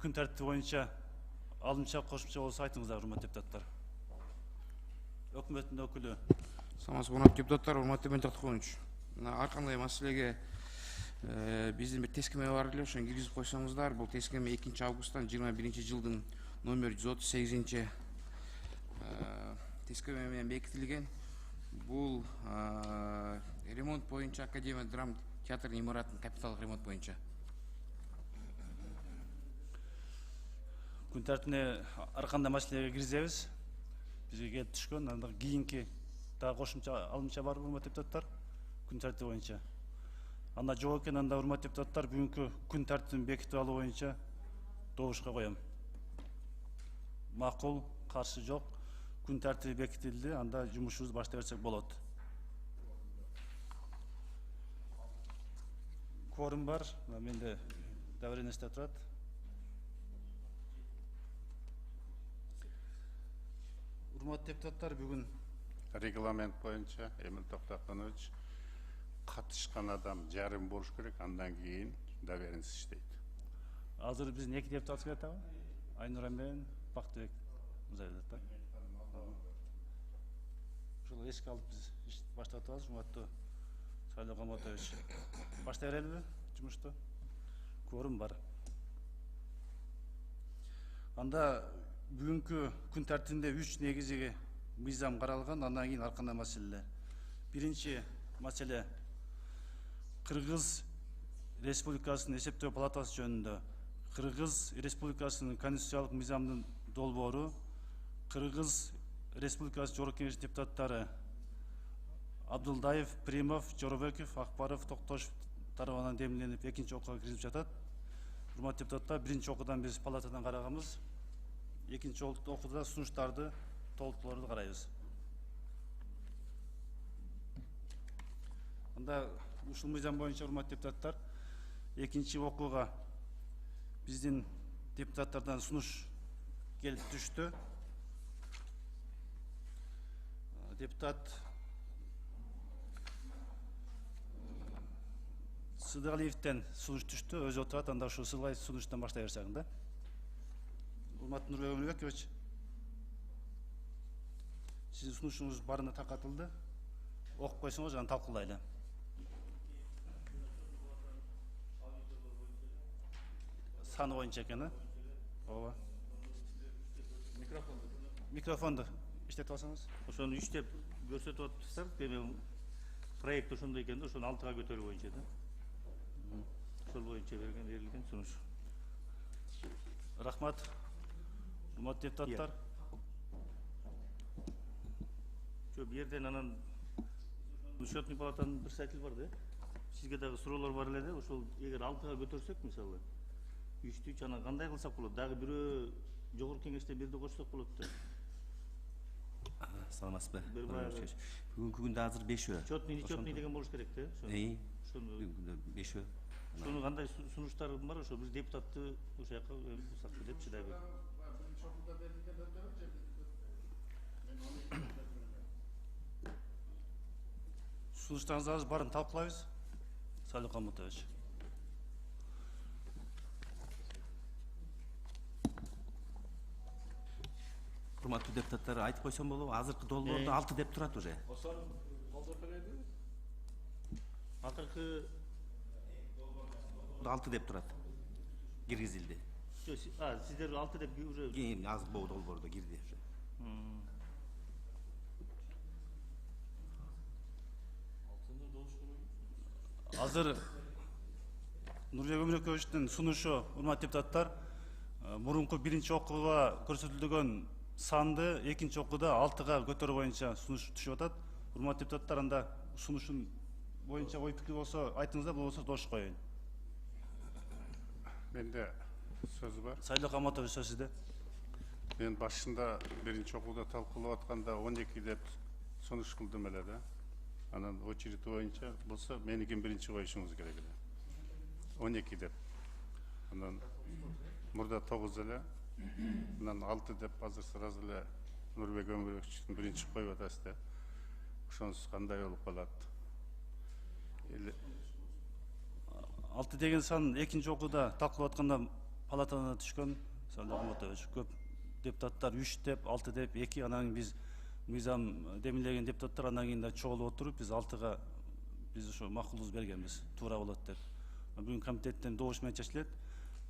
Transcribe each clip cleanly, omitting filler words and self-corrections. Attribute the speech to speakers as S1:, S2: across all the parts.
S1: күн тәртібі бойынша алымша қосымша болса айтыңыздар, урматтуу депутаттар. Өкмөттүн өкүлү.
S2: Саламатсызбы, урматтуу депутаттар, урматтуу Бентак Тугунович. Ар кандай маселеге биздин бир тескеме бар эле, ошону киргизип койсоңуздар. Бул тескеме 2 августтан 21 жылдын номер 138 тескеме менен бекитилген. Бул ремонт боюнча Академия драм театрынын имаратын капиталдык ремонт боюнча.
S1: Күн тәртибине ар кандай маселеге киргизебиз. Бизге келип түшкөн, анда кийинки дагы кошумча алымча бар, урматтуу депутаттар, күн тәртиби боюнча. Анда жок экен, анда урматтуу депутаттар, бүгүнкү күн тәртибин бекитип алуу боюнча добушка коем. Макул, каршы жок. Күн тәртиби бекитилди, анда жумушубузду баштай берсек болот. Кворум бар, менде давренесте турат. Урматтуу депутаттар, бүгүн
S3: регламент боюнча Эмил Токтогонович катышкан адам жарым болуш керек, андан кийин доверенность иштейт.
S1: Азыр биздин 2 депутат келет, Айнура менен Бактыбек мырза. Ошол эске алып биз баштап атабыз, урматтуу Сайлоо Каматович. Баштай берелиби жумушту? Кворум бар. Анда бүгүнкү күн тартибинде 3 негизги мыйзам каралган, андан кийин ар кандай маселелер. Биринчи маселе Кыргыз Республикасынын эсептөө палатасы жөнүндө. Кыргыз Республикасынын конституциялык мыйзамдын долбоору, Кыргыз Республикасы Жогорку Кеңеш депутаттары Абдулдаев, Примов, Жоробеков, Акбаров, Токтошев тарабынан демиленип экинчи окууга киргизип жатат. Урматтуу депутаттар, биринчи окуудан биз палатадан караганбыз. Экинчи окууда сунуштарды, толуктууларды карайбыз. Анда ушул мыйзам боюнча, урматтуу депутаттар, экинчи окууга биздин депутаттардан сунуш келип түштү. Депутат Сыдыгалиевден сунуш түштү, өзү отурат, анда ушул Сыдыгалиев сунуштан баштай берсек да. Урматтуу Нурбек Өмүрбекович, сиздин сунушуңуз барына таркатылды. Окуп койсоңуз, аны талкуулайлы. Саны боюнча экен, ооба. Микрофонду иштетип алсаңыз.
S4: Ошону иштеп көрсөтүп атыптыр. Эми проект ошондой экен да, ошону 6га көтөрүү боюнча да. Ошол боюнча берилген сунуш.
S1: Рахмат. Урматтуу депутаттар.
S4: Бу жерден анан Счетный палатанын бир сайтı бар да. Сизге дагы суроолор бар эле да. Ошол эгер 6га көтөрсөк, мисалы, 3-3 анан кандай кылсак болот? Дагы бирөө жогорку кеңеште бирди кошсок болот да.
S5: Саламатсызбы? Бүгүнкү күндө азыр 5-өө.
S4: Счетный деген болуш керек да.
S5: Ошону 5-өө.
S4: Ошону кандай сунуштар бар, ошо биз депутатты ошол жака булсак депчи дагы.
S1: Сунуштарыңызды барын талкуулайбыз. Сайлоо Каматович.
S5: Урматтуу депутаттар, айтып койсом болобу? Азыркы долбоордо 6 деп турат уже.
S4: Акыркы
S5: 6 деп турат. Киргизилди.
S4: Сиздер 6 деп уже
S5: Кийин азыр бул долбоордо кирди уже.
S1: Азыр Нурбек Өмүрбековичтин сунушу, урматтуу депутаттар, мурунку биринчи окууга көрсөтүлгөн санды экинчи окууда 6га көтөрүү боюнча сунуш түшүп атат. Урматтуу депутаттар, анда сунушун боюнча ой пикир болсо айтыңыздар, болбосо дош коеюн.
S3: Менде сөз бар.
S1: Сайлоо Каматович, сөз сизде.
S3: Мен башында биринчи окууда талкуулап атканда 12 деп сунуш кылдым эле да. Анан очередь боюнча болсо меникин биринчи коюшуңуз керек эле. 12 деп. Анан мурда 9 эле. Анан 6 деп азыр сразу эле Нурбек Өмүрбековичтин биринчи коюп атасыз да. Ошонусу кандай болуп калат?
S1: 6 деген сан экинчи окууда талкуулап атканда палатадан түшкөн Сайлау Кымбатович, көп депутаттар 3 деп, 6 деп, 2, анан биз мыйзам демилеген депутаттар анан кийин да чогулуп отуруп биз 6га биз ошо макулубуз бергенбиз, туура болот деп. Бүгүн комитеттен добуш менен чечилет.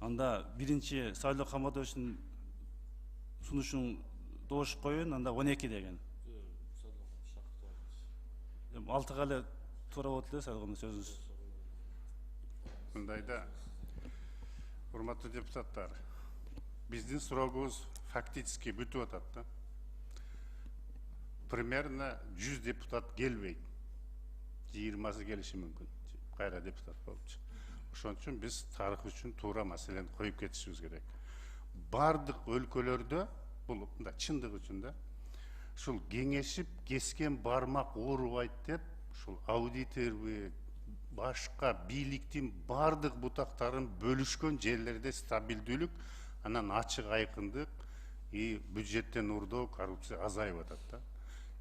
S1: Анда биринчи Сайлау Кымбатовичтин сунушун добуш коюн, анда 12 деген. 6га эле туура болот эле Сайлау сөзүңүз.
S3: Мындайда, урматтуу депутаттар, биздин суроогубуз фактически бүтүп атат да. Примерно 100 депутат келбейт. 20-сы келиши мүмкүн. Кайра депутат болчу. Ошон үчүн биз тарых үчүн туура маселени коюп кетишибиз керек. Бардык өлкөлөрдө бул мында чындык үчүн да ушул кеңешип кескен бармак оорубайт деп ушул аудиторби башка бийликтин бардык бутактарын бөлүшкөн жерлерде стабилдүүлүк, анан ачык айкындык и бюджеттен урдоо, коррупция азайып атат да.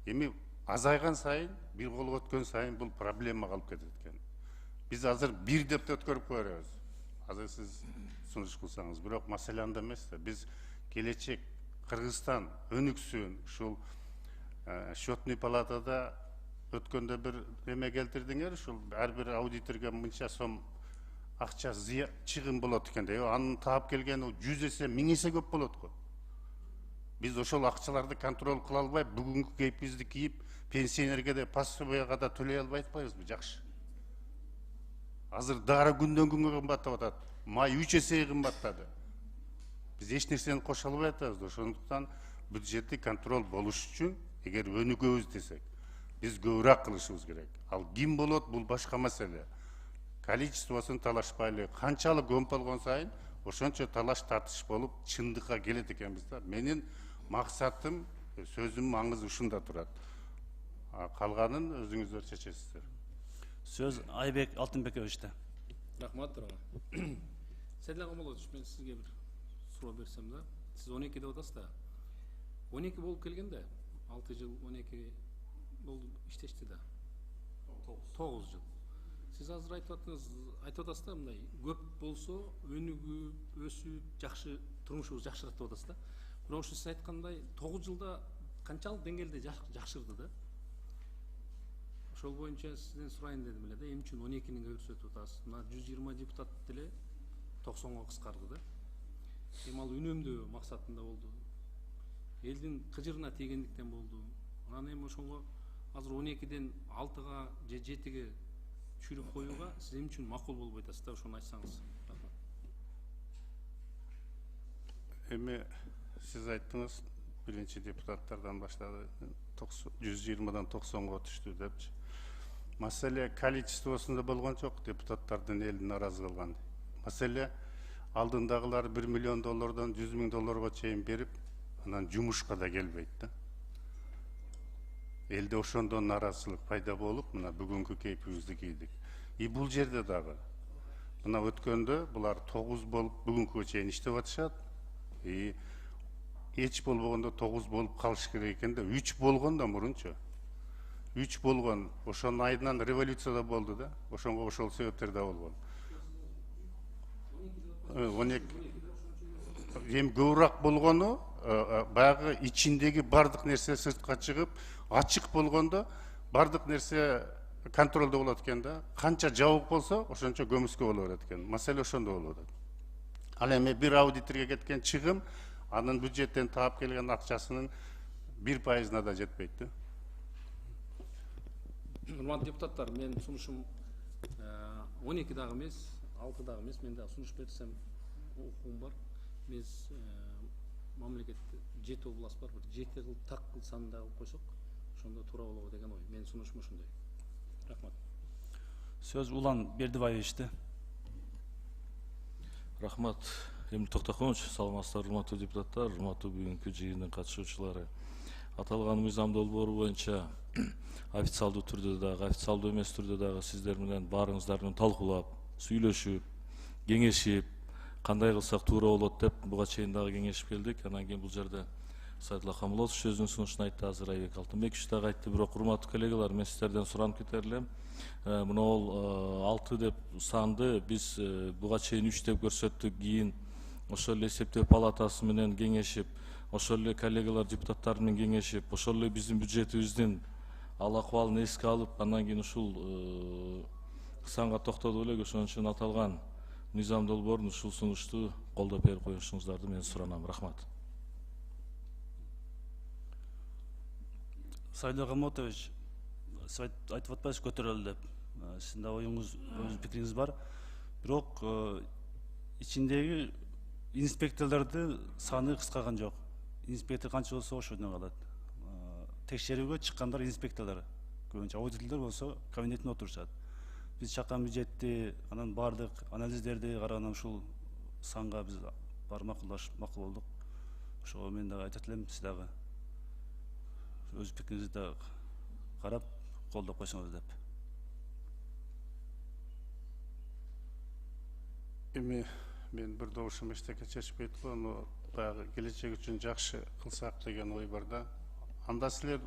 S3: Эми азайган сайын, бир болуп өткөн сайын бул проблема калып кетет экен. Биз азыр бир депутат көрүп коебуз. Азыр сиз сунуш кылсаңыз, бирок маселе анда эмес да. Биз келечек Кыргызстан өнүксүн, ушул счетный палатада өткөндө бир эме келтирдиңер, ушул ар бир аудиторго мынча сом акча чыгым болот экен деп, анын таап келгени 100 эсе, 1000 эсе көп болот го. Биз ошол акчаларды контроль кыла албай, бүгүнкү кейпибизди кийип, пенсионерге де, пособияга да төлөй албай атпайбызбы? Жакшы. Азыр дары күндөн күнгө кымбаттап атат. Май 3 эсе кымбаттады. Биз эч нерсени кошо албай атабыз. Ошондуктан бюджеттик контроль болуш үчүн, эгер өнүгөбүз десек, биз көбүрөөк кылышыбыз керек. Ал ким болот, бул башка маселе. Количествосын талашпайлы, канчалык көп болгон сайын, ошончо талаш тартыш болуп, чындыкка келет экенбиз да. Менин максатым, сөзүм маңызы ушунда турат. Калганын өзүңүздөр чечесиздер.
S1: Сөз Айбек Алтынбековичте.
S6: Рахмат, Рахмат. Сайлау Кымбатович, мен сизге бир суроо берсем да. Сиз 12 деп атасыз да. 12 болуп келгенде, 6 жыл 12 болду иштешти да. 9 жыл. Сиз азыр айтып атасыз да, мындай көп болсо өнүгүп, өсүп, жакшы турмушубуз жакшырат деп атасыз да. Бирок ушу сиз айткандай 9 жылда канчалык деңгээлде жакшырды да? Ошол боюнча сизден сурайын дедим эле да, эмне үчүн 12-ни көрсөтүп атасыз? Мына 120 депутат деле 90га кыскарды да. Эми ал үнөмдөө максатында болду. Элдин кыжырына тийгендиктен болду. Анан эми ошого азыр 12ден 6га же 7ге түшүрүп коюуга сиз эмне үчүн макул болбой атасыз да? Ошону айтсаңыз.
S3: Эми сиз айттыңыз, биринчи депутаттардан баштады, 120дан 90га түштү депчи. Маселе количествосунда болгон жок, депутаттардын элин наразы кылган. Маселе алдындагылар $1 миллион 100 000 чейин берип, анан жумушка да келбейт да. Элде ошондон наразычылык пайда болуп, мына бүгүнкү кейпибизди кийдик. И бул жерде дагы мына өткөндө булар 9 болуп бүгүнкү чейин иштеп атышат. И эч болбогондо 9 болуп калыш керек экен да, 3 болгон да мурунчу. 3 болгон, ошонун айынан революция да болду да, ошонго ошол себептер да болгон. 12 эми көбүрөөк болгону, баягы ичиндеги бардык нерсе сыртка чыгып, ачык болгондо бардык нерсе контролдо болот экен да. Канча жабык болсо, ошончо көмүскө боло берет экен. Маселе ошондо болуп атат. Ал эми бир аудиторго кеткен чыгым, анын бюджеттен таап келген акчасынын 1%-на да жетпейт да.
S6: Урматтуу депутаттар, мен сунушум 12 дагы эмес, 6 дагы эмес, мен дагы сунуш берсем укугум бар. Биз мамлекетте 7 область бар, 7 кылып так кылсам да кылып койсок, ошондо туура болобу деген ой. Менин сунушум ошондой. Рахмат.
S1: Сөз Улан Бердибаевичте.
S7: Рахмат, Эмил Токтоконович, саламатсыздар, урматтуу депутаттар, урматтуу бүгүнкү жыйындын катышуучулары. Аталган мыйзам долбоору боюнча официалдуу түрдө дагы, официалдуу эмес түрдө дагы сиздер менен баарыңыздардын талкуулап, сүйлөшүп, кеңешип, кандай кылсак туура болот деп буга чейин дагы кеңешип келдик. Анан кийин бул жерде Садыла Камылович өзүнүн сунушун айтты, азыр Айбек Алтынбекович дагы айтты. Бирок урматтуу коллегалар, мен сиздерден суранып кетер элем. Мына ол 6 деп санды биз буга чейин 3 деп көрсөттүк, кийин ошол эле эсептөө палатасы менен кеңешип, ошол эле коллегалар депутаттар менен кеңешип, ошол эле биздин бюджетибиздин ал акыбалын эске алып, андан кийин ушул санга токтолдук элек. Ошон үчүн аталган мыйзам долбоорун ушул сунушту колдоп берип коюшуңуздарды мен суранам. Рахмат.
S1: Сайлы Гамотович, сиз айтып атпайсыз көтөрөлдү деп. Сиздин да оюңуз, өз пикириңиз бар. Бирок ичиндеги инспекторлорду саны кыскарган жок. Инспектор канча болсо ошондон калат. Текшерүүгө чыккандар инспекторлор, көбүнчө аудиторлор болсо кабинетинде отурушат. Биз чаккан бюджетти, анан баардык анализдерди караган ушул санга биз бар макул болдук. Ошого мен дагы айтат элем, сиз дагы өз пикириңизди карап колдоп койсоңуз деп.
S3: Эми мен бир добушум эчтеке чечпейт го, но баягы келечек үчүн жакшы кылсак деген ой бар да. Анда силер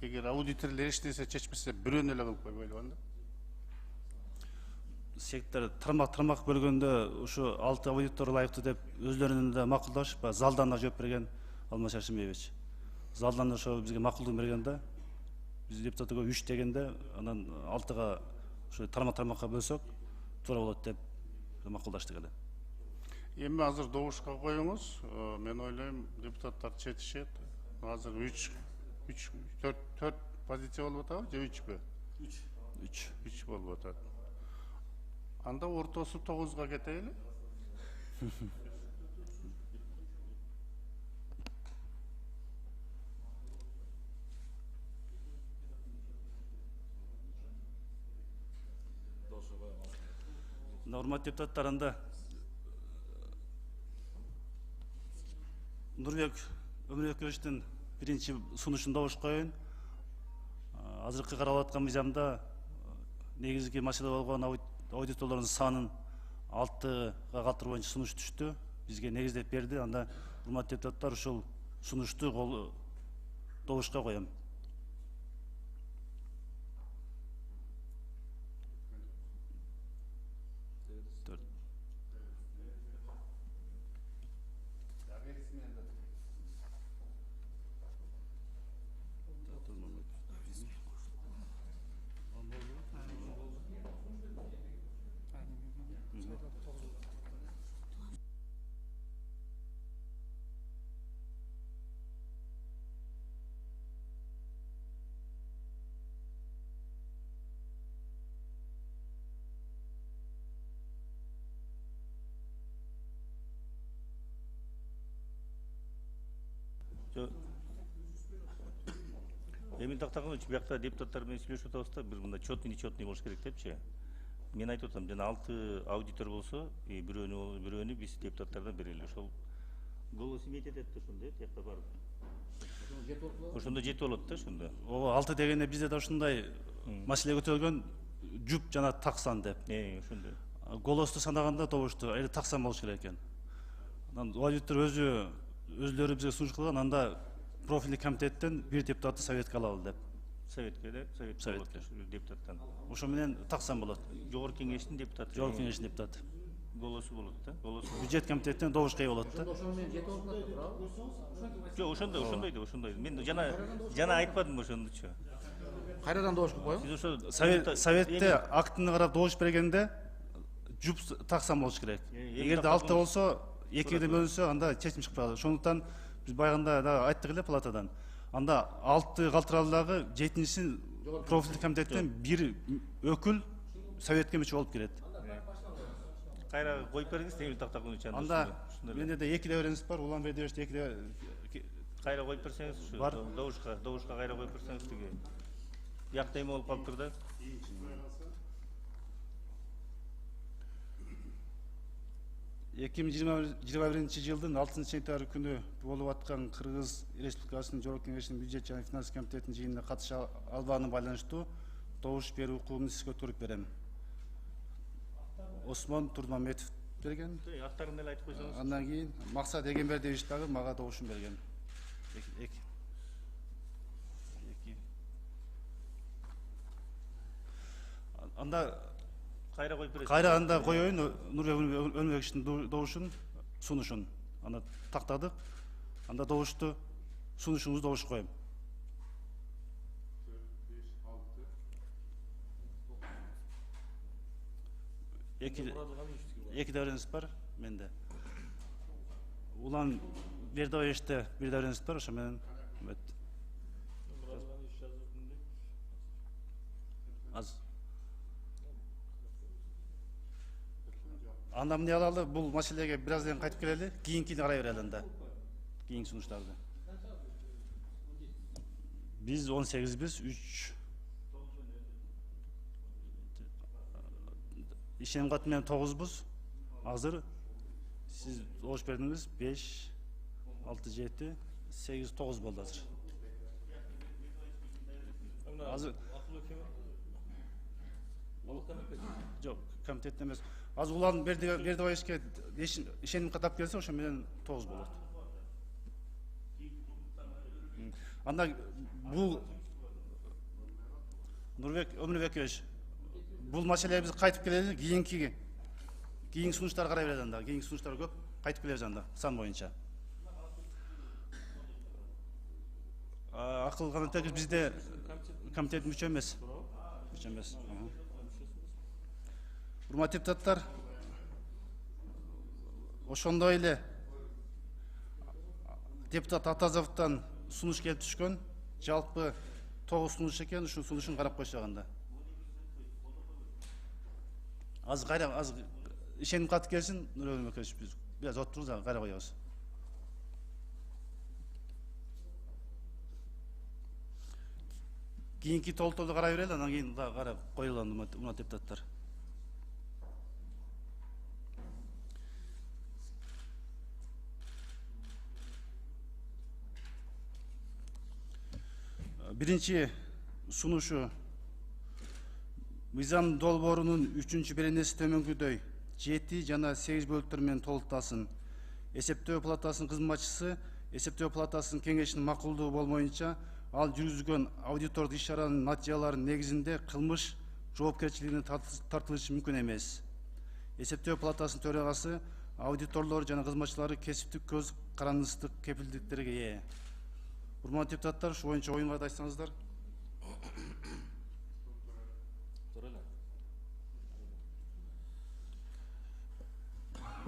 S3: эгер аудиторлор эч нерсе чечпесе бирөөнү эле кылып койбойлу анда.
S1: Сектор тармак бөлгөндө ушу 6 аудитор ылайыктуу деп өзлөрүнүн да макулдашып, залдан да жооп берген Алмаз Шаршембиевич. Залдан ошо бизге макулдук берген да. Биз депутаттарга 3 дегенде, анан 6га ошо тармакка бөлсөк туура болот деп макулдаштык эле.
S3: Эми азыр добушка коюңуз. Мен ойлойм, депутаттар четишет. Азыр 4 позиция болуп атабы же 3пү? 3 болуп атат. Анда ортосу 9га кетейли.
S1: Урматтуу депутаттар, анда Нурбек Өмүрбековичтин биринчи сунушун добушка коюн. Азыркы каралып аткан мыйзамда негизги маселе болгон аудиторлордун санын 6га калтыруу боюнча сунуш түштү. Бизге негиздеп берди. Анда урматтуу депутаттар, ушул сунушту добушка коем.
S4: Эмин Тактаганович, биякта депутаттар менен сүйлөшүп атабыз да, бир мындай четный болуш керек депчи. Мен айтып атам, жана 6 аудитор болсо, бирөөнү биз депутаттардан берели. Ошол голос иметь этет да ошондо, тиякта барып. Ошондо жетип болот да ошондо.
S1: Ооба, 6 дегенде бизде да ушундай маселе көтөрүлгөн, жуп жана таксан деп.
S4: Ошондо.
S1: Голосту санаганда добушту, эле таксан болуш керек экен. Анан аудитор өзлөрү бизге сунуш кылган, анда профильный комитеттен бир депутатты советке алалы деп.
S4: Советке депутаттан.
S1: Ошо менен таксан болот.
S4: Жогорку кеңештин депутаты.
S1: Жогорку кеңештин депутаты.
S4: Голосу болот да.
S1: Бюджет комитеттен добушка ээ болот да.
S6: Ошону менен жетип алып атат, туурабы?
S4: Жок, ошондой. Мен жана айтпадым ошондучу.
S6: Кайрадан добушка коем?
S4: Сиз ошо
S1: Советте актыны карап добуш бергенде жуп таксан болуш керек. Эгерде 6 болсо, 2-ден бөлүнсө, анда чечим чыгып калат. Ошондуктан биз баягында да айттык эле палатадан. Анда 6 калтыралдагы 7-син профильный комитеттен бир өкүл советке мүчө болуп келет.
S4: Кайра коюп бериңиз, Эмин Тактаганович.
S1: Анда менде де 2 беренис бар, Улан Бердиевич 2
S4: кайра коюп берсеңиз, ушу добушка кайра коюп берсеңиз тиги. Биякта эме болуп калыптыр да. Эки миң жыйырма биринчи жылдын 6-сентябрь күнү болуп аткан Кыргыз Республикасынын Жогорку Кеңешинин бюджет жана финанс комитетинин жыйынына катыша албагына байланыштуу добуш берүү укугун сизге өтүрүп берем. Осмон Турмаметов берген. Аттарын эле айтып койсоңуз.
S1: Андан кийин Максат Эгембердиевич дагы мага добушун берген. Анда
S4: кайра коюп бересиз.
S1: Кайра анда коеюн, Нурбек Өмүрбековичтин добушун. сунушун. Аны тактадык. Анда добушту сунушуңузду добуш коем. Эки дәүрәңиз бар менде. Улан бир дәүрәштә бир дәүрәңиз бар, ошо менен аз. Анда эмне алалы, бул маселеге бир аздан кайтып келели, кийинкини карай берели анда. Кийинки сунуштарды. Биз 18биз, 3 ишеним каты менен 9буз. Азыр сиз добуш бердиңиз 5, 6, 7, 8, 9 болду азыр. Азыр жок, комитет эмес. Азыр улардын берди байышке ишеним катап келсе, ошо менен 9 болот. Анда бул Нурбек Өмүрбекович, бул маселеге биз кайтып келели, кийинки сунуштар карай берели анда. Кийинки сунуштар көп, кайтып келебиз анда сан боюнча. Акыл Канатбеков бизде комитет мүчө эмес. Урматтуу депутаттар, ошондой эле депутат Атазовдон сунуш келип түшкөн. Жалпы 9 сунуш экен, ушул сунушун карап койсок анда. Az işenim katı gelsin, Nurhan Mekkeş biz biraz otururuz ama kara koyuyoruz. Kiyinki tolu kara verelim, ondan keyin daha kara koyulan buna deputatlar. Birinci sunuşu Мыйзам долбоорунун 3-чү беренеси төмөнкүдөй 7 жана 8 бөлүктөр менен толукталсын. Эсептөө палатасынын кызматчысы эсептөө палатасынын кеңешинин макулдугу болмоюнча ал жүргүзгөн аудитордук иш-чаранын натыйжаларынын негизинде кылмыш жоопкерчилигине тартылышы мүмкүн эмес. Эсептөө палатасынын төрагасы аудиторлор жана кызматчылары кесиптик көз карандысыздык кепилдиктерге ээ. Урматтуу депутаттар, ушу боюнча оюнга дайсаңыздар.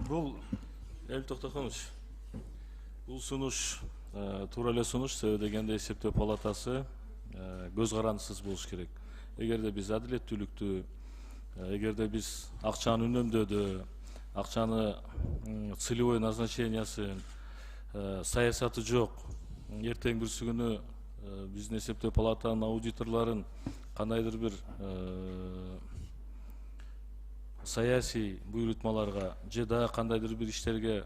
S7: Бул Эль Токтохонович, бул сунуш туура эле сунуш, себеби дегенде эсептөө палатасы көз карандысыз болуш керек. Эгерде биз адилеттүүлүктү, эгерде биз акчаны үнөмдөөдө, акчаны целевой назначениясын, саясаты жок, эртең бүрсү күнү биздин эсептөө палатанын аудиторлорун кандайдыр бир саясий буйрутмаларга же да кандайдыр бир иштерге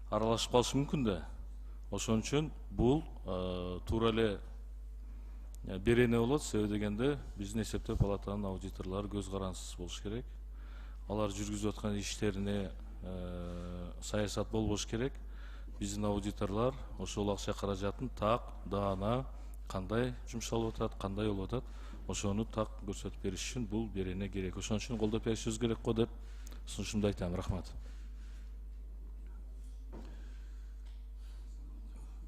S7: аралашып калышы мүмкүн да. Ошон үчүн бул туура эле берене болот, себеби дегенде биздин эсептөө палатанын аудиторлору көз карандысыз болуш керек. Алар жүргүзүп аткан иштерине саясат болбош керек. Биздин аудиторлор ошол акча каражатын так, даана кандай жумшалып атат, кандай болуп атат, ошону так көрсөтүп бериш үчүн бул берене керек. Ошон үчүн колдоп беришибиз керек го деп сунушумду айтам. Рахмат.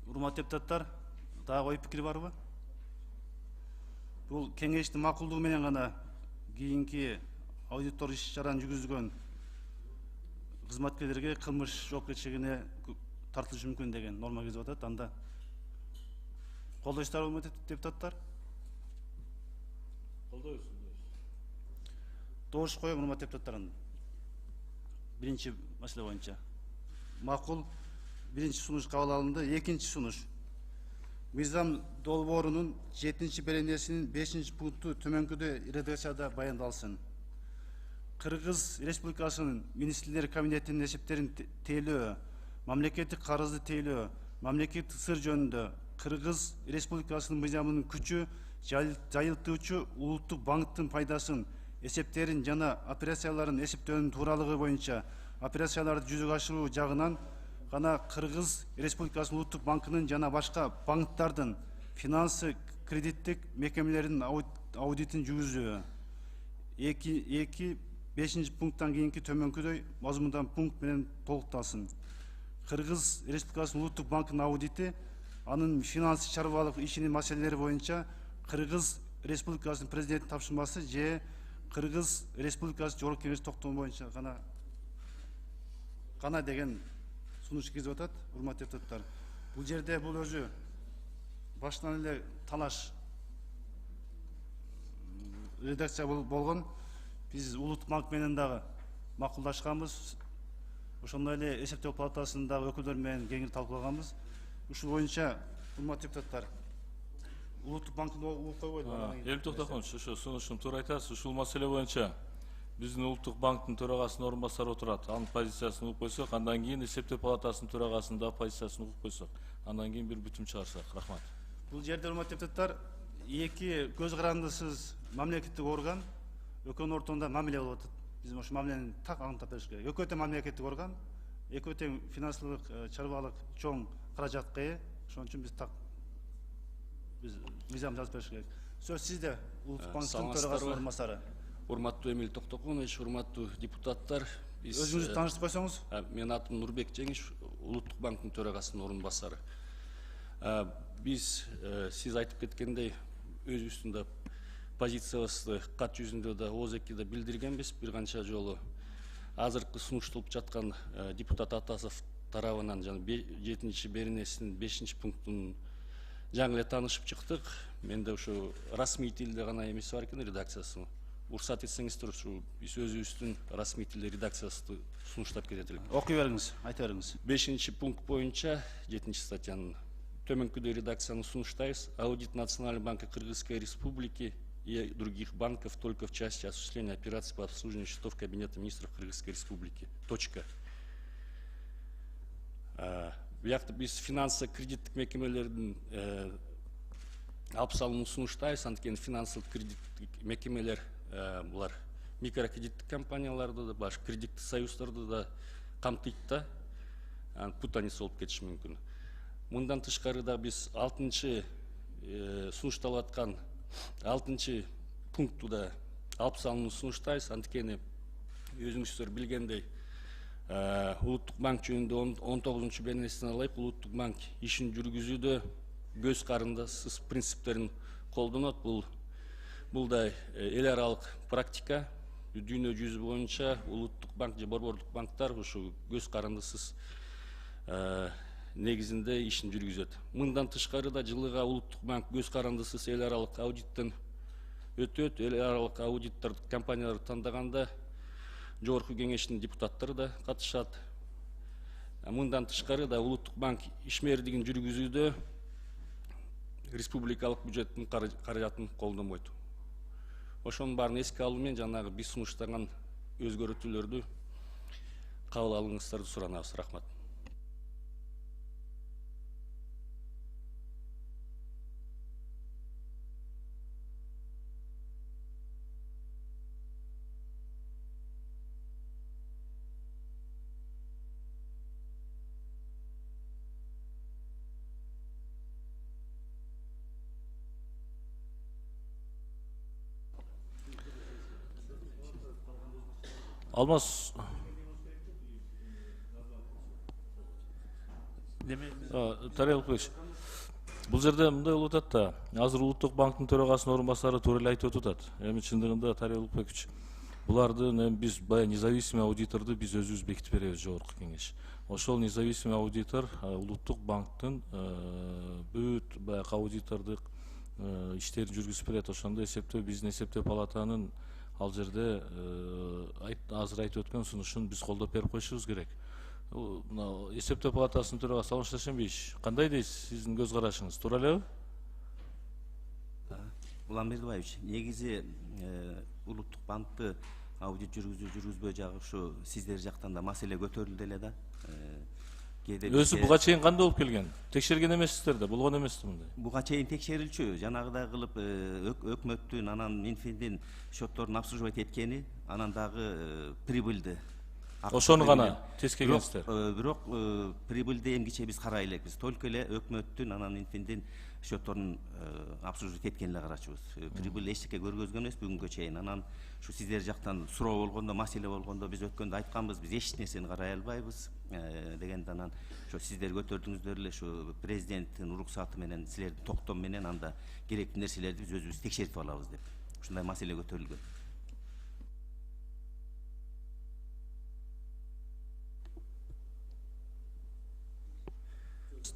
S1: Урматтуу депутаттар, дагы ой пикир барбы? Бул кеңештин макулдугу менен гана кийинки аудитор иш-чараны жүргүзгөн кызматкерлерге кылмыш жоопкерчилигине тартылышы мүмкүн деген норма кирип атат. Анда колдойсуздарбы, урматтуу депутаттар? Добуш коем, урматтуу депутаттар. Биринчи маселе боюнча макул, биринчи сунуш кабыл алынды. Экинчи сунуш мыйзам долбоорунун 7-чи беренесинин 5-чи пункту төмөнкүдөй редакцияда баяндалсын. Кыргыз Республикасынын министрлер кабинетинин эсептерин тейлөө, мамлекеттик карызды тейлөө, мамлекеттик сыр жөнүндө Кыргыз Республикасынын мыйзамынын күчү жайылтуучу улуттук банктын пайдасын, эсептерин жана операцияларын эсептөөнүн тууралыгы боюнча операцияларды жүзөгө ашыруу жагынан гана Кыргыз Республикасынын улуттук банкынын жана башка банктардын финансы кредиттик мекемелеринин аудитин жүргүзүү. 2 5. пункттан кийинки төмөнкүдөй мазмундан пункт менен толукталсын. Кыргыз Республикасынын Улуттук банкынын аудити анын финанс чарбалык ишинин маселелери боюнча Кыргыз Республикасынын президенттин тапшырмасы же Кыргыз Республикасы Жогорку Кеңеш токтому боюнча гана деген сунуш киргизип атат. Урматтуу депутаттар, бул жерде бул өзү башынан эле талаш редакция болгон. Биз Улуттук банк менен дагы макулдашканбыз. Ошондой эле эсептөө палатасындагы өкүлдөр менен кеңири талкуулаганбыз. Ушул боюнча урматтуу депутаттар, Улуттук банктын угуп койбойду.
S7: Элим Токтохонович, ошо сунушум туура айтасыз. Ушул маселе боюнча биздин Улуттук банктын төрагасынын орун басары отурат. Анын позициясын угуп койсок, андан кийин эсептөө палатасынын төрагасынын да позициясын угуп койсок, андан кийин бир бүтүм чыгарсак. Рахмат.
S1: Бул жерде урматтуу депутаттар, эки көз карандысыз мамлекеттик орган экөөнүн ортосунда мамиле болуп атат. Биз ошол мамилени так аңдап бериш керек. Экөө тең мамлекеттик орган, экөө тең финансылык чарбалык чоң каражатка ээ. Ошон үчүн биз мыйзам жазып бериш керек. Сөз сизде, Улуттук банктын төрагасынын орун басары.
S8: Урматтуу Эмил Токтохонович, урматтуу депутаттар,
S1: Өзүңүздү тааныштырып койсоңуз.
S8: Менин атым Нурбек Жеңиш, Улуттук банктын төрагасынын орун басары. Биз сиз айтып кеткендей өзүбүздүн позициябызды кат жүзүндө да ооз-экиде билдиргенбиз. Бир канча жолу азыркы сунушталып жаткан депутат Атасов тарабынан жана 7-чи беренесинин 5-чи пунктунун жаңы эле таанышып чыктык. Менде ушу расмий тилде гана эмеси бар экен, редакциясы. Уруксат этсеңиздер, ушу биз өзүбүздүн расмий тилде редакциясын сунуштап кетет элек.
S1: Окуй бериңиз, айта бериңиз.
S8: 5-чи пункт боюнча 7-чи статьянын төмөнкүдөй редакцияны сунуштайбыз. Аудит Национального банка Кыргызской Республики и других банков только в части осуществления операций по обслуживанию счетов Кабинета министров Кыргызской Республики. Точка. Буякта биз финансы кредиттик мекемелердин алып салымын сунуштайбыз. Анткени финансылык кредиттик мекемелер булар микрокредиттик компанияларды да, башка кредиттик союздарды да камтыйт да. Путаница болуп кетиши мүмкүн. Мындан тышкары да биз 6-чы сунушталып аткан 6-чы пункту да алып салымын сунуштайбыз. Анткени өзүңүздөр билгендей, Улуттук банк жөнүндө 19-чу беренесине ылайык Улуттук банк ишин жүргүзүүдө көз карандысыз принциптерин колдонот. Бул да эл аралык практика. Дүйнө жүзү боюнча Улуттук банк же борбордук банктар ушу көз карандысыз негизинде ишин жүргүзөт. Мындан тышкары да жылыга Улуттук банк көз карандысыз эл аралык аудиттен өтөт. Эл аралык аудиттер компанияларды тандаганда Жогорку Кеңештин депутаттары да катышат. Мындан тышкары да Улуттук банк ишмердигин жүргүзүүдө республикалык бюджеттин каражатын колдонбойт. Ошонун баарын эске алуу менен жанагы биз сунуштаган өзгөртүүлөрдү кабыл алыңыздарды суранабыз. Рахмат.
S7: Алмаз Тарелович, бул жерде мындай болуп атат да, азыр Улуттук банктын төрагасынын орун басары туура эле айтып атат. Эми чындыгында Тарелович, булардын биз баягы независимый аудиторду биз өзүбүз бекитип беребиз, Жогорку Кеңеш. Ошол независимый аудитор Улуттук банктын бүт баягы аудитордук иштерин жүргүзүп берет. Ошондо эсептөө биздин эсептөө палатанын ал жерде азыр айтып өткөн сунушун биз колдоп берип коюшубуз керек. Эсептөө палатасынын төрагасы Алыш Ташенбиевич, кандай дейсиз, сиздин көз карашыңыз туура элеби?
S5: Улан Бердибаевич, негизи Улуттук банкты аудит жүргүзбөө жагы ушу сиздер жактан да маселе көтөрүлдү эле да.
S7: Өзү буга чейин кандай болуп келген? Текшерген эмессиздер да, болгон эмеспи мындай?
S5: Буга чейин текшерилчү, жанагыдай кылып өкмөттүн анан Минфиндин счетторун обслуживать эткени, анан дагы прибыльды
S7: Ошону гана тескегенсиздер.
S5: Бирок прибыльди эмгиче биз карай элекпиз. Только эле өкмөттүн анан инфиндин счетторун обслуживать эткенин эле карачубуз. Прибыль эчтеке көргөзгөн эмес бүгүнгө чейин. Анан ушу сиздер жактан суроо болгондо, маселе болгондо биз өткөндө айтканбыз, биз эч нерсени карай албайбыз дегенде, анан ошо сиздер көтөрдүңүздөр эле ушу президенттин уруксаты менен, силердин токтом менен анда керектүү нерселерди биз өзүбүз текшерип алабыз деп ушундай маселе көтөрүлгөн.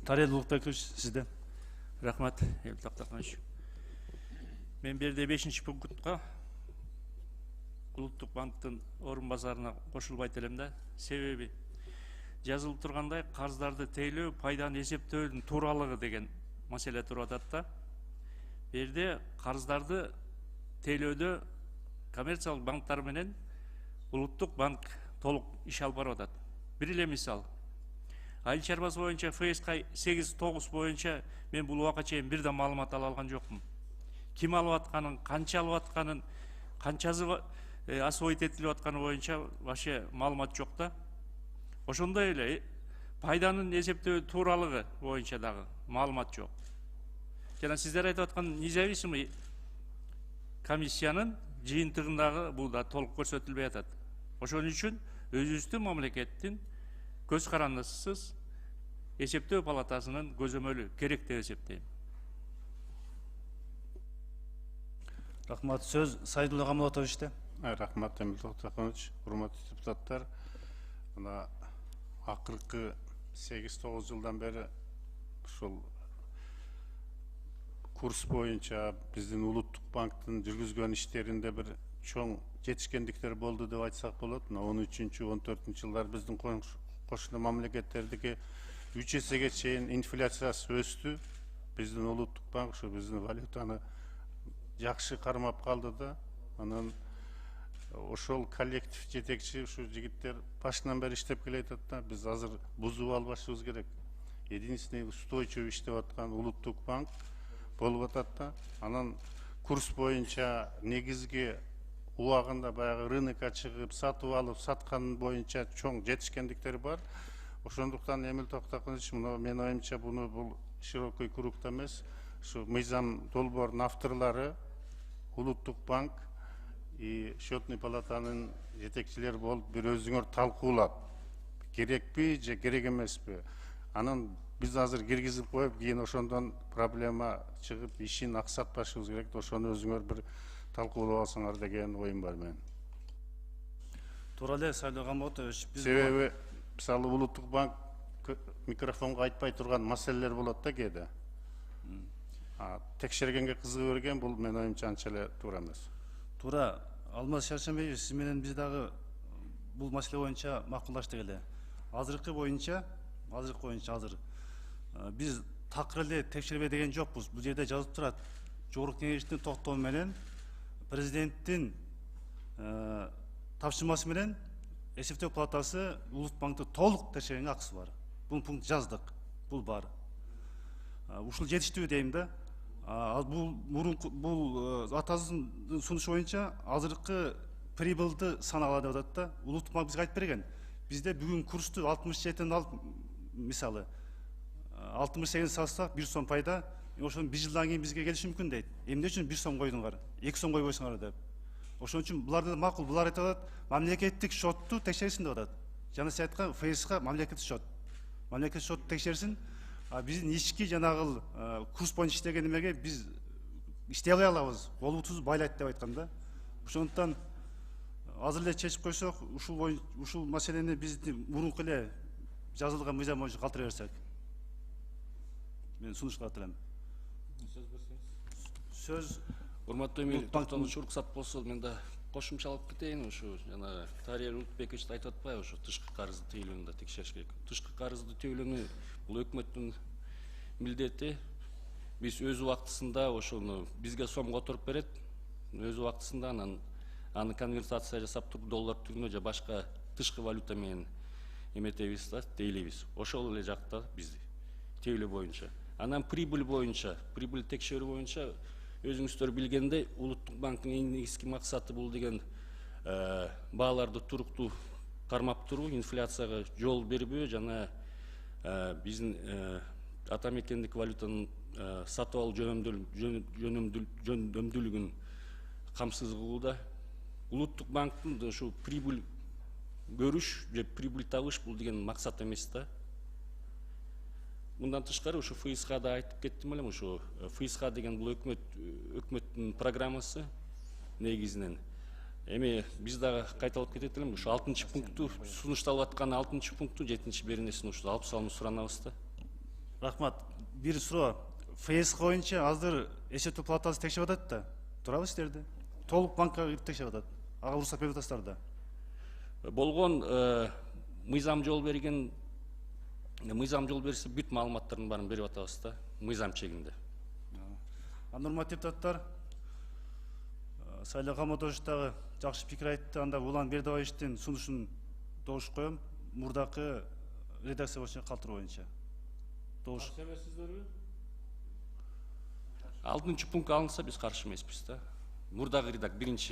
S1: Тарел Улукбекович, сизде.
S9: Рахмат, Эмил Токтогонович. Мен берде 5-ші пунктка Улуттук банктын орун базарына кошулбайт элем да. Себеби жазылып тургандай карыздарды тейлөө, пайданы эсептөөнүн тууралыгы деген маселе туруп атат да. Берде карыздарды тейлөөдө коммерциялык банктар менен Улуттук банк толук иш алып барып атат. Бир эле мисал. Айыл чарбасы боюнча ФСК 8-9 боюнча мен бул убакка чейин бир да маалымат ала алган жокмун. Ким алып атканын, канча алып атканын, канчасы освоить этилип атканы боюнча вообще маалымат жок да. Ошондой эле пайданын эсептөө тууралыгы боюнча дагы маалымат жок. Жана сиздер айтып аткан независимый комиссиянын жыйынтыгындагы бул да толук көрсөтүлбөй атат. Ошон үчүн өзүбүздүн мамлекеттин көз карандысыз эсептөө палатасынын көзөмөлү керек деп эсептейм.
S1: Рахмат. Сөз Сайдулла Камалатовичте.
S3: Рахмат, Эмил Токтогонович, урматтуу депутаттар. Мына акыркы 8-9 жылдан бери ушул курс боюнча биздин Улуттук банктын жүргүзгөн иштеринде бир чоң жетишкендиктер болду деп айтсак болот. Мына 13-14 жылдар биздин кошуна мамлекеттердики 3 эсеге чейин инфляциясы өстү. Биздин Улуттук банк ушу биздин валютаны жакшы кармап калды да. Анан ошол коллектив жетекчи ушу жигиттер башынан бери иштеп келатат да. Биз азыр бузуп албашыбыз керек. Единственный устойчивый иштеп аткан Улуттук банк болуп атат да. Анан курс боюнча негизги убагында баягы рынокко чыгып сатып алып саткан боюнча чоң жетишкендиктер бар. Ошондуктан Эмил Токтогонович, менин оюмча бул широкий кругда эмес, ушу мыйзам долбоордун авторлору Улуттук банк и счетный палатанын жетекчилери болуп бир өзүңөр талкуулап, керекпи же керек эмеспи, анан биз азыр киргизип коюп, кийин ошондон проблема чыгып ишин аксатпашыбыз керек. Ошону өзүңөр бир талкуулап алсаңар деген оюм бар менин.
S1: Туура эле Сайдулла Камалатович.
S3: Себеби мисалы Улуттук банк микрофонго айтпай турган маселелер болот да кээде. Текшергенге кызыгы берген, бул менин оюмча анча эле туура эмес.
S1: Туура. Алмаз Шаршембаевич, сиз менен биз дагы бул маселе боюнча макулдаштык эле. Азыркы боюнча биз такыр эле текшербей деген жокпуз. Бул жерде жазылып турат. Жогорку кеңештин токтому менен президенттин тапшырмасы менен эсептөө палатасы Улуттук банкты толук текшергенге акысы бар. Бул пункт жаздык. Бул бар. Ушул жетиштүү дейм да. Бул атасынын сунушу боюнча азыркы прибылды санала деп атат да. Улуттук банк бизге айтып берген. Бизде бүгүн курсту 67-ден алып, мисалы 68 салсак 1 сом пайда, ошон 1 жылдан кийин бизге келиши мүмкүн дейт. Эмне үчүн 1 сом койдуңар, 2 сом койбойсуңар деп. Ошон үчүн булар макул, булар айтып атат, мамлекеттик счетту текшерсин деп атат. Жана сиз айткан ФСК мамлекеттик счет. Мамлекеттик счетту текшерсин. Биздин ички жанагы курс боюнча иштеген эмеге биз иштей алабыз, болбутубуз байлайт деп айткан да. Ошондуктан азыр эле чечип койсок, ушул маселени биздин мурунку эле жазылган мыйзам боюнча калтыра берсек. Мен сунуш кылат элем.
S8: Сөз берсеңиз.
S1: Сөз
S8: Урматтуу Эмил Токтогонович, уруксат болсо мен да кошумчалап кетейин. Ушу жана Тарел Улукбекович айтып атпайбы, ушу тышкы карызды тейлөөнү да текшериш керек. Тышкы карызды тейлөөнү бул өкмөттүн милдети. Биз өз убактысында ошону бизге сом которуп берет, өз убактысында анан аны конвертация жасап туруп доллар түрүнө же башка тышкы валюта менен эметебиз да, тейлейбиз. Ошол эле жакта биз тейлөө боюнча. Анан прибыль боюнча, прибыль текшерүү боюнча өзүңүздөр билгендей, Улуттук банктын эң негизги максаты бул деген бааларды туруктуу кармап туруу, инфляцияга жол бербөө жана биздин ата мекендик валютанын сатып алуу жөнөмдүүлүгүн камсыз кылууда. Улуттук банктын ушу прибыль көрүш же прибыль табыш бул деген максат эмес да. Мындан тышкары ушу ФСХ да айтып кеттим элем, ушу ФСХ деген бул өкмөттүн программасы негизинен. Эми биз дагы кайталап кетет элем, ушу 6-пункту сунушталып аткан 6-пунктун 7-беренесин ушу алып салууну суранабыз да.
S1: Рахмат. Бир суроо. ФСХ боюнча азыр эсептөө палатасы текшерип атат да. Туурабы сиздерде? Толук банкка текшерип атат. Ага уруксат берип атасыздар да.
S8: Болгон мыйзам жол берсе бүт маалыматтардын баарын берип атабыз да, мыйзам чегинде.
S1: Урматтуу депутаттар, Сайлау Каматович дагы жакшы пикир айтты. Анда Улан Бердибаевичтин сунушун добуш коем. Мурдакы редакция боюнча калтыруу боюнча. Добуш.
S8: 6-пункт алынса биз каршы эмеспиз да. Мурдагы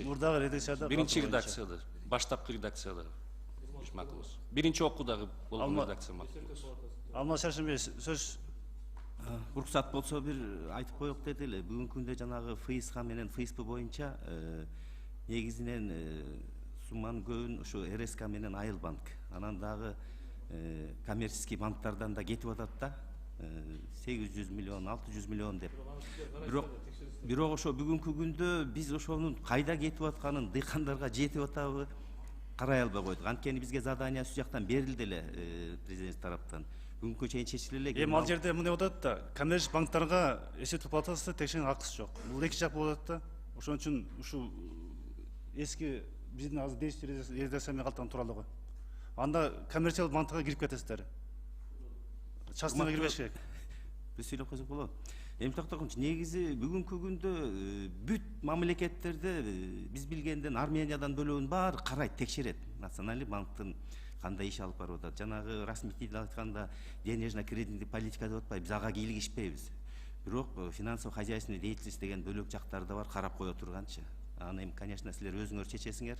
S1: Мурдагы редакцияда
S8: биринчи редакцияда, баштапкы редакцияда биз макулбуз. Биринчи окуудагы болгон редакция макулбуз.
S1: Алмаз Шаршенбек сөз.
S5: Уруксат болсо бир айтып коелук деди эле. Бүгүнкү күндө жанагы ФСХ менен ФСП боюнча негизинен сумманын көбүн ушу РСК менен Айыл банк, анан дагы коммерческий банктардан да кетип атат да. 800 миллион, 600 миллион деп. Бирок ошо бүгүнкү күндө биз ошонун кайда кетип атканын, дыйкандарга жетип атабы карай албай койдук. Анткени бизге задания су жактан берилди эле президент тараптан. Бүгүнкү чейин чечиле элек.
S1: Эми ал жерде мындай болуп атат да, коммерческий банктарга эсептөө палатасы текшерүүнүн акысы жок. Бул эки жак болуп атат да. Ошон үчүн ушул эски биздин азыр действие редакция менен калтырган тууралуу. Анда коммерциялык банкка кирип кетесиздер. Частныйга кирбеш керек.
S5: Биз сүйлөп койсок болот. Эми токтогончу негизи бүгүнкү күндө бүт мамлекеттерде биз билгенден Армениядан бөлөгүн баары карайт, текшерет. Национальный банктын кандай иш алып барып атат. Жанагы расмий тилде айтканда денежно-кредитный политика деп атпайбыз, ага кийлигишпейбиз. Бирок финансово-хозяйственный деятельность деген бөлөк жактар да бар, карап кое турганчы. Аны эми, конечно, силер өзүңөр чечесиңер.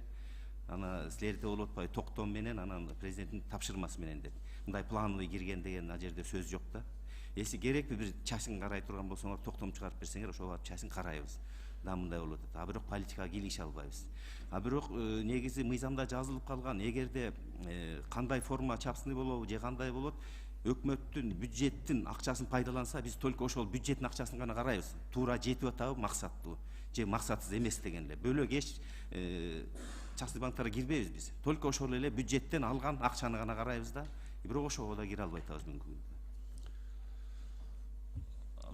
S5: Ана силерде болуп атпайбы токтом менен, анан президенттин тапшырмасы менен деп. Мындай плановый кирген деген ал жерде сөз жок да. Если керекпи бир чачын карай турган болсоңор, токтом чыгарып берсеңер, ошо барып чачын карайбыз. Да мындай болуп атат. А бирок политикага кийлигише албайбыз. А бирок негизи мыйзамда жазылып калган, эгерде кандай форма чапсыны болобу же кандай болот, өкмөттүн бюджеттин акчасын пайдаланса, биз только ошол бюджеттин акчасын гана карайбыз. Туура жетип атабы, максаттуу же максатсыз эмес деген эле. Бөлөк эч частный банктарга кирбейбиз биз. Только ошол эле бюджеттен алган акчаны гана карайбыз да. Бирок ошого да кире албай атабыз бүгүнкү күндө.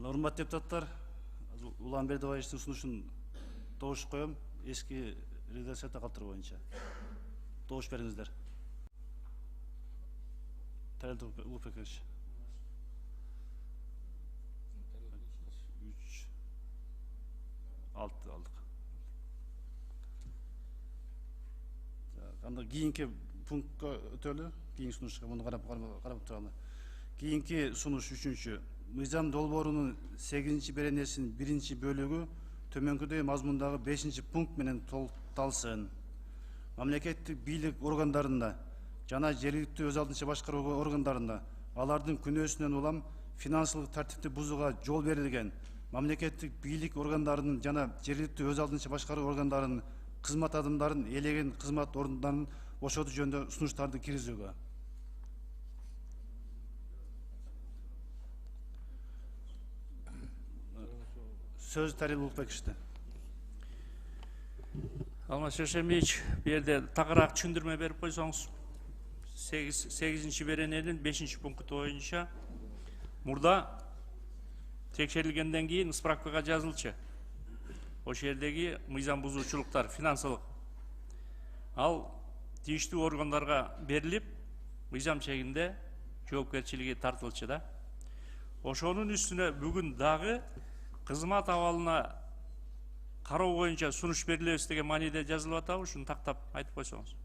S1: Урматтуу депутаттар, Улан Бердибаевичтин сунушун добуш коем. Эски редакцияда калтыруу боюнча. Добуш бериңиздер. Тарелдо Улупекович. 3 6 алдык. Анда кийинки пунктка өтөлү, кийинки сунушка муну карап туралы. Кийинки сунуш 3-чү. Мыйзам долбоорунун 8-беренесинин 1-бөлүгү төмөнкүдөй мазмундагы 5-пункт менен толукталсын. Мамлекеттик бийлик органдарында жана жергиликтүү өз алдынча башкаруу органдарында алардын күнөөсүнөн улам финансылык тартипти бузууга жол берилген мамлекеттик бийлик органдарынын жана жергиликтүү өз алдынча башкаруу органдарынын кызмат адымдарын элеген кызмат ордундарын бошотуу жөнүндө сунуштарды киргизүүгө. Söz Тарел Улупбековичте.
S9: Алмаз Шершембиевич, бу жерде тагыраак түшүндүрмө берип койсоңуз. 8-берененин 5-пункту боюнча мурда текшерилгенден кийин справкага жазылчу. Ошол жердеги мыйзам бузуучулуктар финансылык ал тийиштүү органдарга берилип, мыйзам чегинде жоопкерчилиги тартылчу да. Ошонун үстүнө бүгүн дагы кызмат абалына кароо боюнча сунуш берилебиз деген мааниде жазылып атабы, ушуну тактап айтып койсоңуз.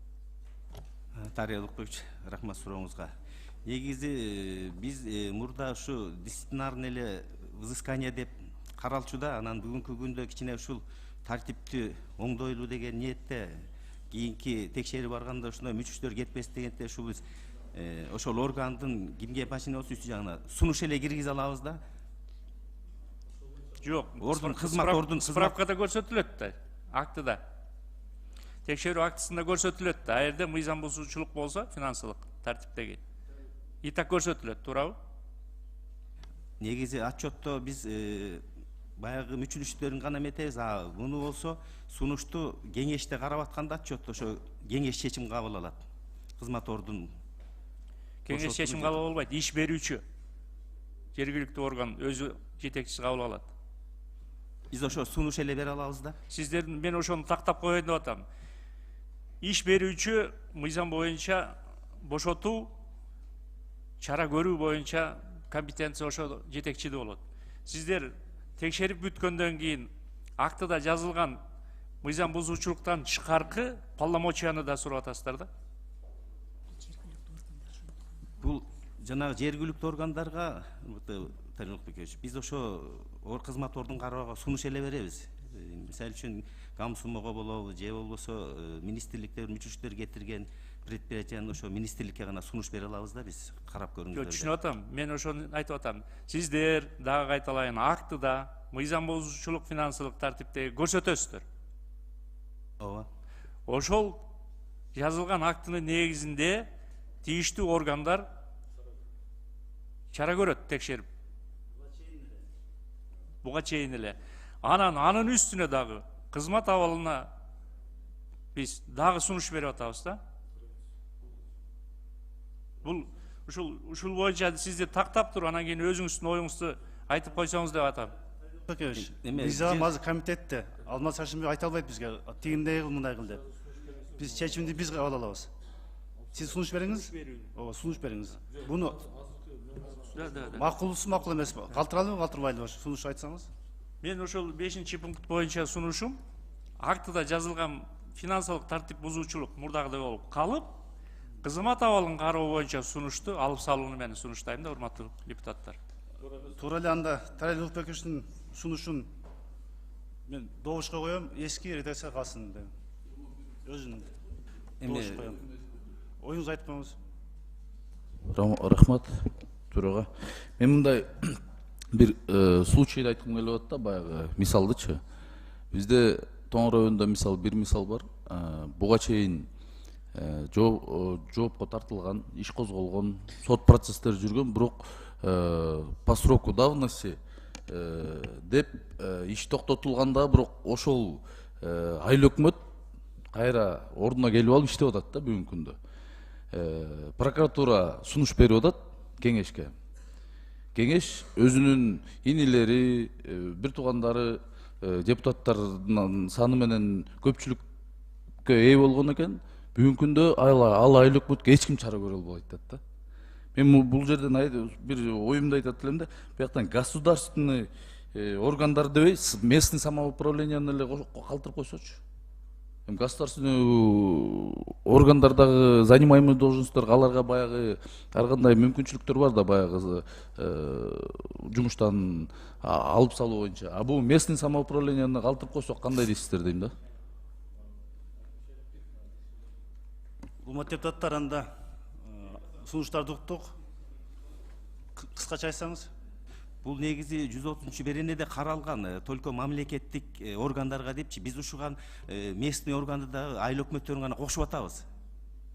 S5: Тарел Улукбекович, рахмат сурооңузга. Негизи биз мурда ушу дисциплинарный эле взыскание деп каралчу да, анан бүгүнкү күндө кичине ушул тартипти оңдойлу деген ниетте кийинки текшерип барганда ушундай мүчүчтөр кетпес дегенде ушул биз ошол органдын кимге машина болсо үчү жагына сунуш эле киргизе алабыз да.
S9: Жок,
S5: Ордун кызмат ордун
S9: справкада көрсөтүлөт да, актыда. Текшерүү актысында көрсөтүлөт да, жерде мыйзам бузуучулук болсо финансылык тартиптеги. И так көрсөтүлөт, туурабы?
S5: негизи отчетто биз баягы мүчүлүштөрүн гана эметебиз. Муну болсо сунушту кеңеште карап атканда отчетто ошо кеңеш чечим кабыл алат. Кызмат ордун
S9: Кеңеш чечим кабыл албайт, иш берүүчү жергиликтүү орган өзү жетекчиси кабыл алат.
S5: биз ошо сунуш эле бере алабыз да.
S9: Сиздердин мен ошону тактап коеюн деп атам. Иш берүүчү мыйзам боюнча бошотуу, чара көрүү боюнча компетенция ошо жетекчиде болот. Сиздер текшерип бүткөндөн кийин актыда жазылган мыйзам бузуучулуктан тышкаркы полномочияны да сурап атасыздар да.
S5: Бул жанагы жергиликтүү органдарга Тарин Улукбекович, биз ошо кызмат ордун кароого сунуш эле беребиз. Мисалы үчүн Камсумого болобу, же болбосо министрликтер мүчүчтөр кетирген предприятияны ошо министрликке гана сунуш бере алабыз да, биз карап көрүңүздөр.
S9: Жок, түшүнүп атам. Мен ошону айтып атам. Сиздер дагы кайталайын, актыда мыйзам бузуучулук финансылык тартиптеги көрсөтөсүздөр.
S5: Ооба.
S9: Ошол жазылган актынын негизинде тийиштүү органдар чара көрөт, текшерип. Буга чейин эле. Анын үстүнө дагы кызмат абалына биз дагы сунуш берип атабыз да. Бул ушул боюнча сизди тактап туруп, анан кийин өзүңүздүн оюңузду айтып койсоңуз деп атам.
S1: Мыйзам азыр комитетте Алмаз Хашимбек айта албайт бизге тигиндей кыл, мындай кыл деп. Биз чечимди биз кабыл алабыз. Сиз сунуш бериңиз. Ооба, сунуш бериңиз. Буну макулсу макул эмеспи? Калтыралыбы, калтырбайлыбы? Сунуш айтсаңыз.
S9: Мен ошол 5-пункт боюнча сунушум актыда жазылган финансылык тартип бузуучулук мурдагыдай болуп калып, кызмат абалын кароо боюнча сунушту алып салууну мен сунуштайм да, урматтуу депутаттар.
S1: Туура эле анда Тарин Улукбековичтин сунушун мен добушка коем, эски редакция калсын деп. Өзүн добушка коем. Оюңузду айтып коюңуз.
S10: Рахмат Турага. Мен мындай бир случайды айткым келип атат да, баягы мисалдычы. Бизде Тоң районунда бир мисал бар. Буга чейин жоопко тартылган, иш козголгон, сот процесстер жүргөн, бирок по сроку давности деп иш токтотулганда, бирок ошол айыл өкмөт кайра ордуна келип алып иштеп атат да бүгүнкү күндө. Прокуратура сунуш берип атат кеңешке. Кеңеш өзүнүн инилери, бир туугандары депутаттардын саны менен көпчүлүккө ээ болгон экен. Бүгүнкү күндө ал айыл өкмөткө эч ким чара көрө албай атат да. Мен бул жерден бир оюмду айтат элем да, бияктан государственный органдар дебей, местный самоуправленияны эле калтырып койсочу. Государственный органдардагы занимаемый должностьтор, аларга баягы ар кандай мүмкүнчүлүктөр бар да, баягы жумуштан алып салуу боюнча. А бул местный самоуправленияны калтырып койсок кандай дейсиздер дейм да.
S1: Урматтуу депутаттар, анда сунуштарды уктук. Кыскача айтсаңыз.
S5: Бул негизи 130 беренеде каралган, только мамлекеттик органдарга депчи, биз ушуган местный органды да айыл өкмөттөрүн гана кошуп атабыз.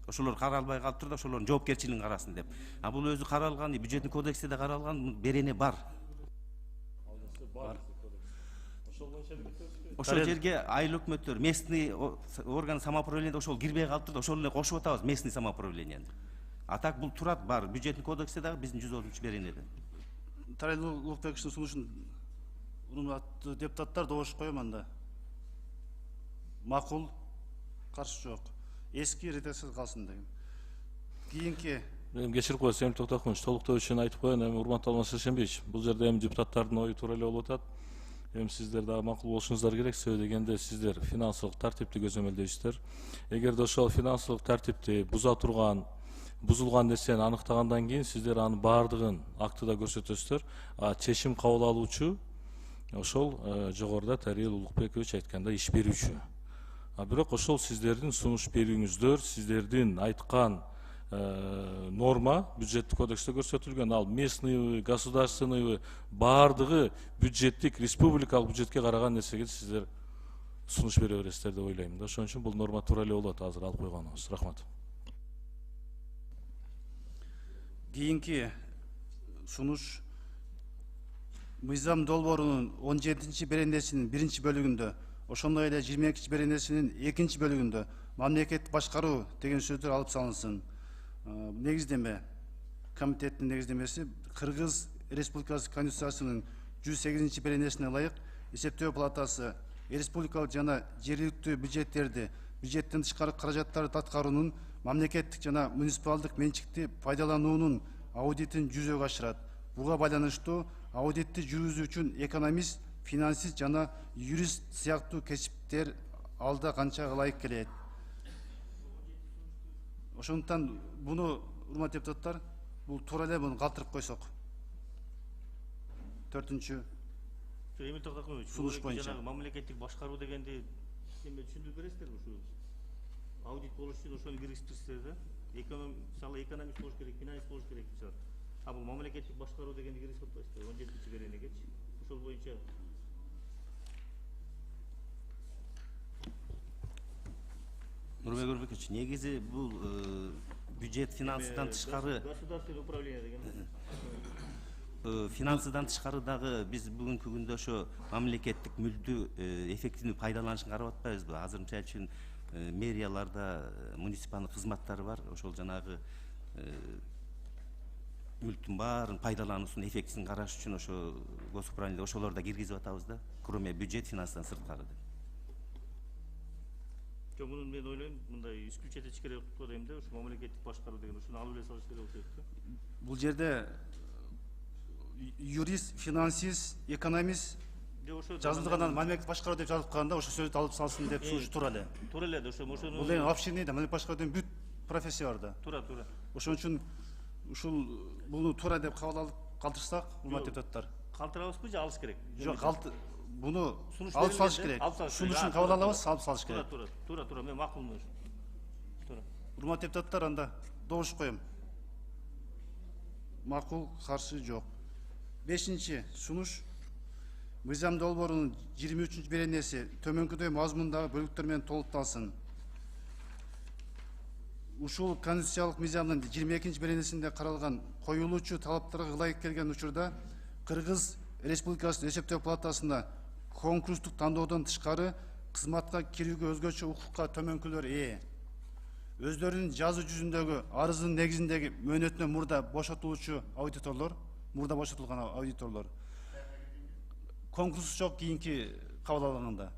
S5: Ошолор каралбай калыптыр да, ошолордун жоопкерчилигин карасын деп. А бул өзү каралган, бюджеттик кодексте да каралган берене бар. Ошол жерге айыл өкмөттөр, местный орган самоуправлениеде ошол кирбей калыптыр да, ошол эле кошуп атабыз местный самоуправленияны. А так бул турат бар, бюджеттик кодексте дагы биздин 130 беренеде.
S1: Тарин Улукбековичтин сунушун урматтуу депутаттар добуш коем анда. Макул, каршы жок. Эски редакция калсын деген. Кийинки
S7: Мен кечирип коесуз, Эмил Токтокович, толуктоо үчүн айтып коеюн, эми урматтуу Алмаз Шешенбиевич, бул жерде эми депутаттардын ою туура эле болуп атат. Эми сиздер дагы макул болушуңуздар керек, себеби дегенде сиздер финансылык тартипти көзөмөлдөйсүздөр. Эгерде ошол финансылык тартипти бузулган нерсени аныктагандан кийин сиздер анын баардыгын актыда көрсөтөсүздөр. А чечим кабыл алуучу ошол жогоруда Тарин Улукбекович айткандай иш берүүчү. Бирок ошол сиздердин сунуш берүүңүздөр, сиздердин айткан норма бюджеттик кодексте көрсөтүлгөн. Ал местный, государственный баардыгы бюджеттик, республикалык бюджетке караган нерсеге сиздер сунуш бере бересиздер деп ойлойм да. Ошон үчүн бул норма туура эле болот азыр алып койгонуңуз. Рахмат.
S1: Кийинки сунуш мыйзам долбоорунун 17 беренесинин 1 бөлүгүндө, ошондой эле 22 беренесинин 2 бөлүгүндө мамлекеттик башкаруу деген сөздөр алып салынсын. Негиздеме комитеттин негиздемеси Кыргыз Республикасы Конституциясынын 108 беренесине ылайык эсептөө палатасы республикалык жана жергиликтүү бюджеттерди, бюджеттен тышкары каражаттарды аткаруунун мамлекеттик жана муниципалдык менчикти пайдалануунун аудитин жүзөгө ашырат. Буга байланыштуу аудитти жүргүзүү үчүн экономист, финансист жана юрист сыяктуу кесиптер алда канча ылайык келет. Ошондуктан буну, урматтуу депутаттар, бул туура эле буну калтырып койсок. 4-чү
S4: Эмил Токтокулович,
S1: сунуш боюнча
S4: жанагы мамлекеттик башкаруу дегенди эме түшүндүрүп бересиздерби? Ушу аудит болуш үчүн ошону киргизиптирсиздер да? Мисалы экономист болуш керек, финансист болуш керек мисалы. А бул мамлекеттик башкаруу дегенди киргизип атпайсызбы? 17 беренегечи. Ошол боюнча
S5: Нурбек Өрбекович, негизи бул бюджет финансыдан тышкары
S4: государственное управление деген
S5: финансыдан тышкары дагы биз бүгүнкү күндө ошо мамлекеттик мүлктү эффективдүү пайдаланышын карап атпайбызбы? Азыр мисалы үчүн мэрияларда муниципалдык кызматтар бар, ошол жанагы мүлктүн баарын пайдалануусун эффектисин караш үчүн ошо госуправление ошолорду да киргизип атабыз да, кроме бюджет финансыдан сырткары деп.
S4: Жок, муну мен ойлойм, мындай исключать этиш керек деп ойлойм да, ушу мамлекеттик башкаруу деген ушуну алып эле салыш керек болуп атат да.
S1: Бул жерде юрист, финансист, экономист жазылган мамлекеттик башкаруу деп жазылып калганда ошол сөздү алып салсын деп сунуш туура эле.
S4: Туура эле да, ошону
S1: Бул эми обширный да, мамлекеттик башкаруудун бүт профессия бар да.
S4: туура.
S1: Ошон үчүн ушул буну туура деп кабыл алып калтырсак, урматтуу депутаттар.
S4: Калтырабызбы же алыш керек?
S1: Жок, буну алып салыш керек. Сунушун кабыл алабыз, алып салыш керек.
S4: Туура, мен макулмун. Туура.
S1: Урматтуу депутаттар, анда добуш коем. Макул, каршы жок. 5-чи сунуш мыйзам долбоорунун 23 беренеси төмөнкүдөй мазмундагы бөлүктөр менен толукталсын. Ушул конституциялык мыйзамдын 22 беренесинде каралган коюлуучу талаптарга ылайык келген учурда Кыргыз Республикасынын эсептөө палатасында конкурстук тандоодон тышкары кызматка кирүүгө өзгөчө укукка төмөнкүлөр ээ. Өздөрүнүн жазуу жүзүндөгү арыздын негизиндеги мөөнөтүнөн мурда бошотулуучу аудиторлор, мурда бошотулган аудиторлор конкурс жок кийинки кабыл алганда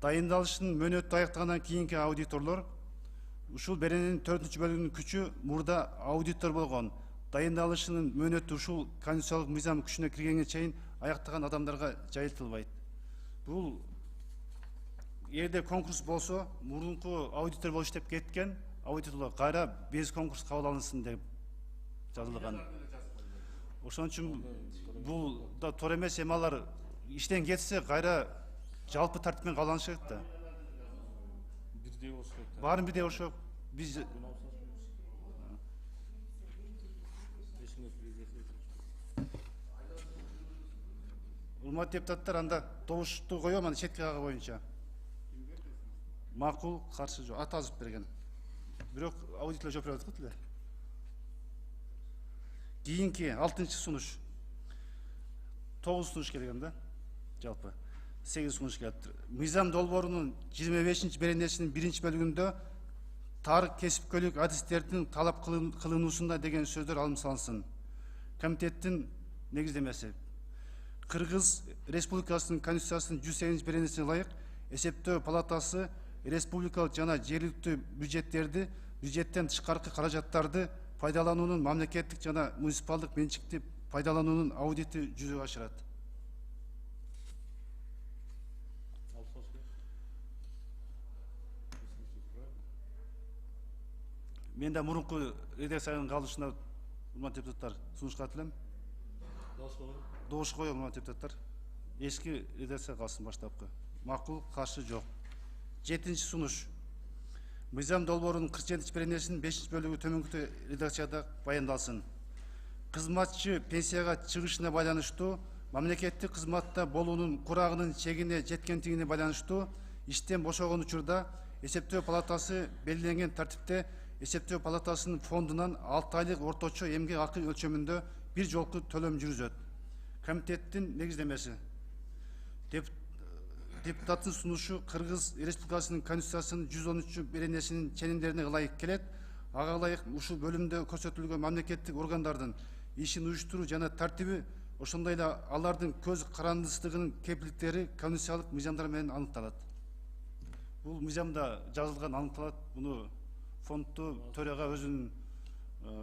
S1: дайындалышын мөөнөтү аяктагандан кийинки аудиторлор ушул берененин 4 бөлүгүнүн күчү мурда аудитор болгон, дайындалышынын мөөнөтү ушул конституциялык мыйзам күчүнө киргенге чейин аяктаган адамдарга жайылтылбайт. Бул эгерде конкурс болсо, мурунку аудитор болуп иштеп кеткен аудиторлор кайра без конкурс кабыл алынсын деп жазылган. Ошон үчүн бул да туура эмес, эми алар иштен кетсе кайра жалпы тартипмен кабыл алыныш керек да.
S7: Бирдей болуш керек.
S1: Баарын бирдей болуш керек. Биз урматтуу депутаттар, анда добушту коем, анда четке кагы боюнча. Макул, каршы жок. Аты азып берген. Бирок аудиторлор жооп берип атат эле. Кийинки 6-чы сунуш. 9 сунуш келген да. Жалпы 8 сунуш келет. Мыйзам долбоорунун 25 беренесинин 1 бөлүгүндө тар кесипкөйлүк адистердин талап кылынуусунда деген сөздөр алым салынсын. Комитеттин негиздемеси Кыргыз Республикасынын Конституциясынын 108 беренесине ылайык эсептөө палатасы республикалык жана жергиликтүү бюджеттерди, бюджеттен тышкаркы каражаттарды пайдалануунун мамлекеттик жана муниципалдык менчикти пайдалануунун аудити жүзөгө ашырат. Мен да мурунку редакциянын калышына, урматтуу депутаттар, сунуш катылам. Добуш коем, урматтуу депутаттар. Эски редакция калсын баштапкы. Макул, каршы жок. Жетинчи сунуш. Мыйзам долбоорунун 47 беренесинин 5 бөлүгү төмөнкү редакцияда баяндалсын. Кызматчы пенсияга чыгышына байланыштуу мамлекеттик кызматта болуунун курагынын чегине жеткендигине байланыштуу иштен бошогон учурда эсептөө палатасы белгиленген тартипте эсептөө палатасынын фондунан 6 айлык орточо эмгек акы өлчөмүндө бир жолку төлөм жүргүзөт. Комитеттин негиздемеси. Депутаттын сунушу Кыргыз Республикасынын Конституциясынын 113 беренесинин ченемдерине ылайык келет. Ага ылайык ушул бөлүмдө көрсөтүлгөн мамлекеттик органдардын ишин уюштуруу жана тартиби, ошондой эле алардын көз карандысыздыгынын кепилдиктери конституциялык мыйзамдар менен аныкталат. Бул мыйзамда жазылган, аныкталат. Буну фондду төрага өзүнүн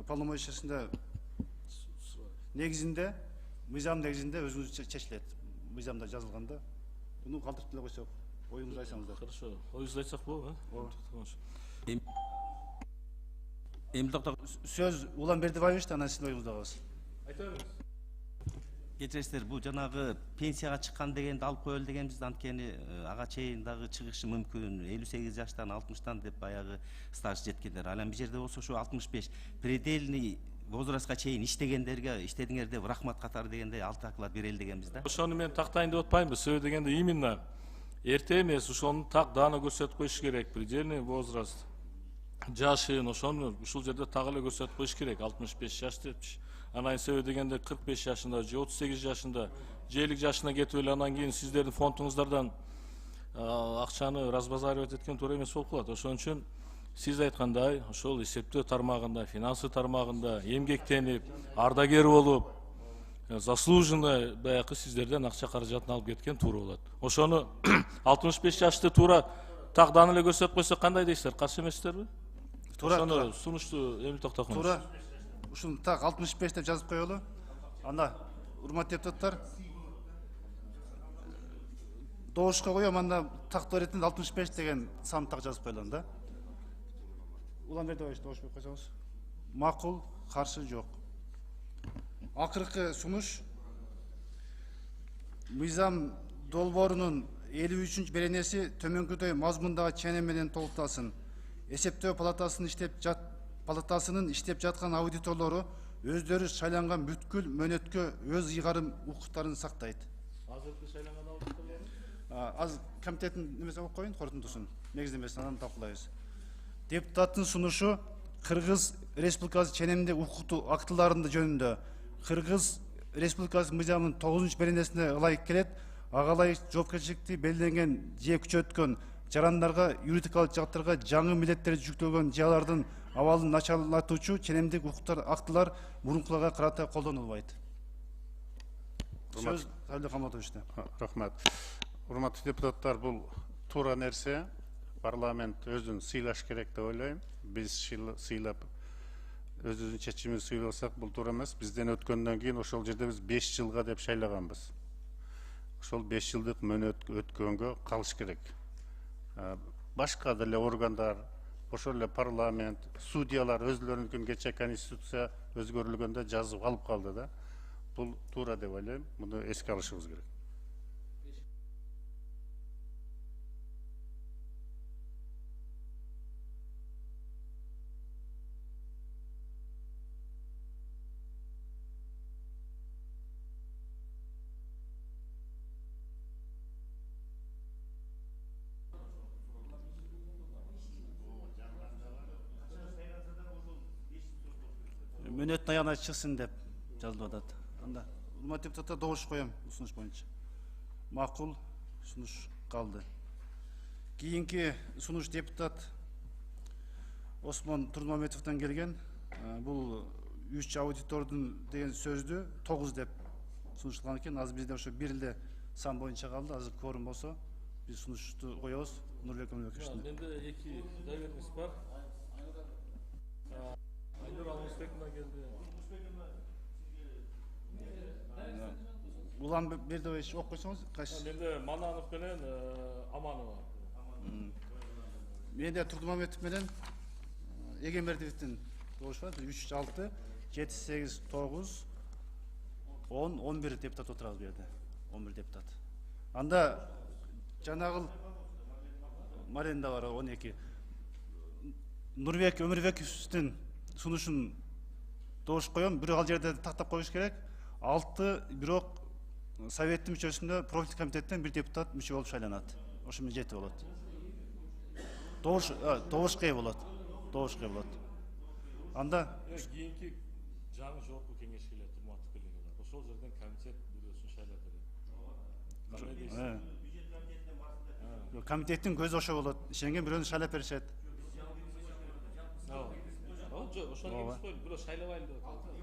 S1: полномочиясында негизинде, мыйзам негизинде өзүңүз чечилет. Мыйзамда жазылганда. Буну калтырып деле койсок, оюңузду айтсаңыздар.
S7: Хорошо. Оюңузду айтсак болобу,
S1: Эми сөз Улан Бердибаевичте, анан сиздин оюңузду алабыз.
S5: Кечиресиздер, бул жанагы пенсияга чыккан дегенди алып коелу дегенбиз, анткени ага чейин дагы чыгышы мүмкүн. 58 жаштан 60-тан деп баягы стаж жеткендер. Ал эми бул жерде болсо ушу 65 предельный возрастка чейин иштегендерге, иштедиңер деп рахмат катары дегенде 6 акылат берели дегенбиз да.
S7: Ошону мен тактайын деп атпаймынбы. Себеби дегенде именно эрте эмес, ошону так даана көрсөтүп коюш керек. Предельный возраст. Жашын, ошону ушул жерде так эле көрсөтүп коюш керек. 65 жаш депчи. Анан себеби дегенде 45 жашында, же 38 жашында, же 50 жашына кетип эле анан кийин сиздердин фондуңуздардан акчаны разбазаривать эткен туура эмес болуп калат. Ошон үчүн сиз айткандай, ошол эсептөө тармагында, финансы тармагында эмгектенип, ардагер болуп, заслуженно баягы сиздерден акча каражатын алып кеткен туура болот. Ошону 65 жашты туура так даана эле көрсөтүп койсок кандай дейсиздер? Каршы эмессиздерби? Ошону сунушту эми токтоп коюңуз.
S1: Туура. Ушуну так 65 деп жазып коелу. Анда, урматтуу депутаттар, добушка коем, анда тактоо иретинде 65 деген сан так жазып коелу да. Улан Бердибаевич, добуш берип койсоңуз. Макул, каршы жок. Акыркы сунуш. Мыйзам долбоорунун 53 беренеси төмөнкүдөй мазмундагы ченем менен толукталсын. Эсептөө палатасынын иштеп жаткан аудиторлору өздөрү шайланган бүткүл мөөнөткө өз ыйгарым укуктарын сактайт.
S7: Азыркы шайланган аудиторлор?
S1: Аз комитеттин немесе окуп коюн, корутундусун. Негиздемесин анан талкуулайбыз. Депутаттын сунушу Кыргыз Республикасы ченемдик укуктуу актыларында жөнүндө Кыргыз Республикасы мыйзамынын 9 беренесине ылайык келет. Ага ылайык жоопкерчиликти белгиленген же күчөткөн жарандарга, юридикалык жактарга жаңы милдеттер жүктөлгөн же алардын абалын начарлатуучу ченемдик укуктар актылар мурункуларга карата колдонулбайт. Сөз Сабилбек Хаматовичте.
S3: Рахмат. Урматтуу депутаттар, бул туура нерсе. Парламент өзүн сыйлаш керек деп ойлойм. Биз сыйлап өзүбүздүн чечимибизди сыйласак бул туура эмес. Бизден өткөндөн кийин ошол жерде биз 5 жылга деп шайлаганбыз. Ошол 5 жылдык мөөнөт өткөнгө калыш керек. Башка деле органдар, ошол эле парламент, судьялар өзлөрүнүн кечээ конституция өзгөрүлгөндө жазып алып калды да. Бул туура деп ойлойм. Муну эске алышыбыз керек.
S1: Мөөнөттүн аягына чыксын деп жазылып атат. Анда урматтуу депутаттар, добуш коем сунуш боюнча. Макул, сунуш калды. Кийинки сунуш депутат Осмон Турмаметовдон келген. Бул 3 аудитордун деген сөздү 9 деп сунушталган экен. Азыр бизде ошо 1 эле сан боюнча калды. Азыр кворум болсо биз сунушту коебуз. Нурбек Өмөкүчтүн.
S7: Менде 2 доверенность бар. Айнур Алмазбековна келди.
S1: Улан Бердибаевич окуп койсоңуз, кайсы?
S7: Менде Мананов менен Аманова.
S1: Менде Турдумаметов менен Эгембердиевдин добуш бар. 3-6, 7-8, 9, 10, 11 депутат отурабыз бу жерде. 11 депутат. Анда жанагыл Маренда бар 12. Нурбек Өмүрбековтун сунушун добуш коем. Бирок ал жерде тактап коюш керек. 6 бирок советтин мүчөсүндө профиль комитеттен бир депутат мүчө болуп шайланат. Ошо менен жети болот. Добуш кээ болот. Анда
S7: кийинки жаңы жогорку кеңешке эле турматтык эле ошол жерден комитет бирөөсүн шайлап берет.
S1: Комитеттин көзү ошо болот. Ишенген бирөөнү шайлап беришет.
S7: Ошону эмес коелу, бирөө шайлабайлы деп атат.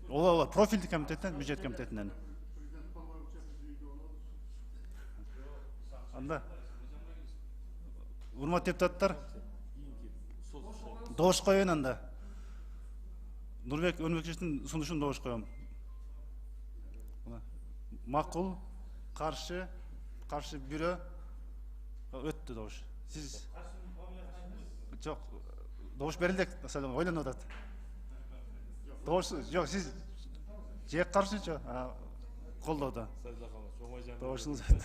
S1: Ооба, профилдик комитеттен, бюджет комитетинен. Анда урматтуу депутаттар, добуш коеюн анда. Нурбек Өнбековичтин сунушун добуш коем. Макул, каршы бирөө өттү добуш. Сиз жок, добуш берилди, ойлонуп атат. Добуш жок, сиз же каршычы, колдоодо. Добушуңуз өттү.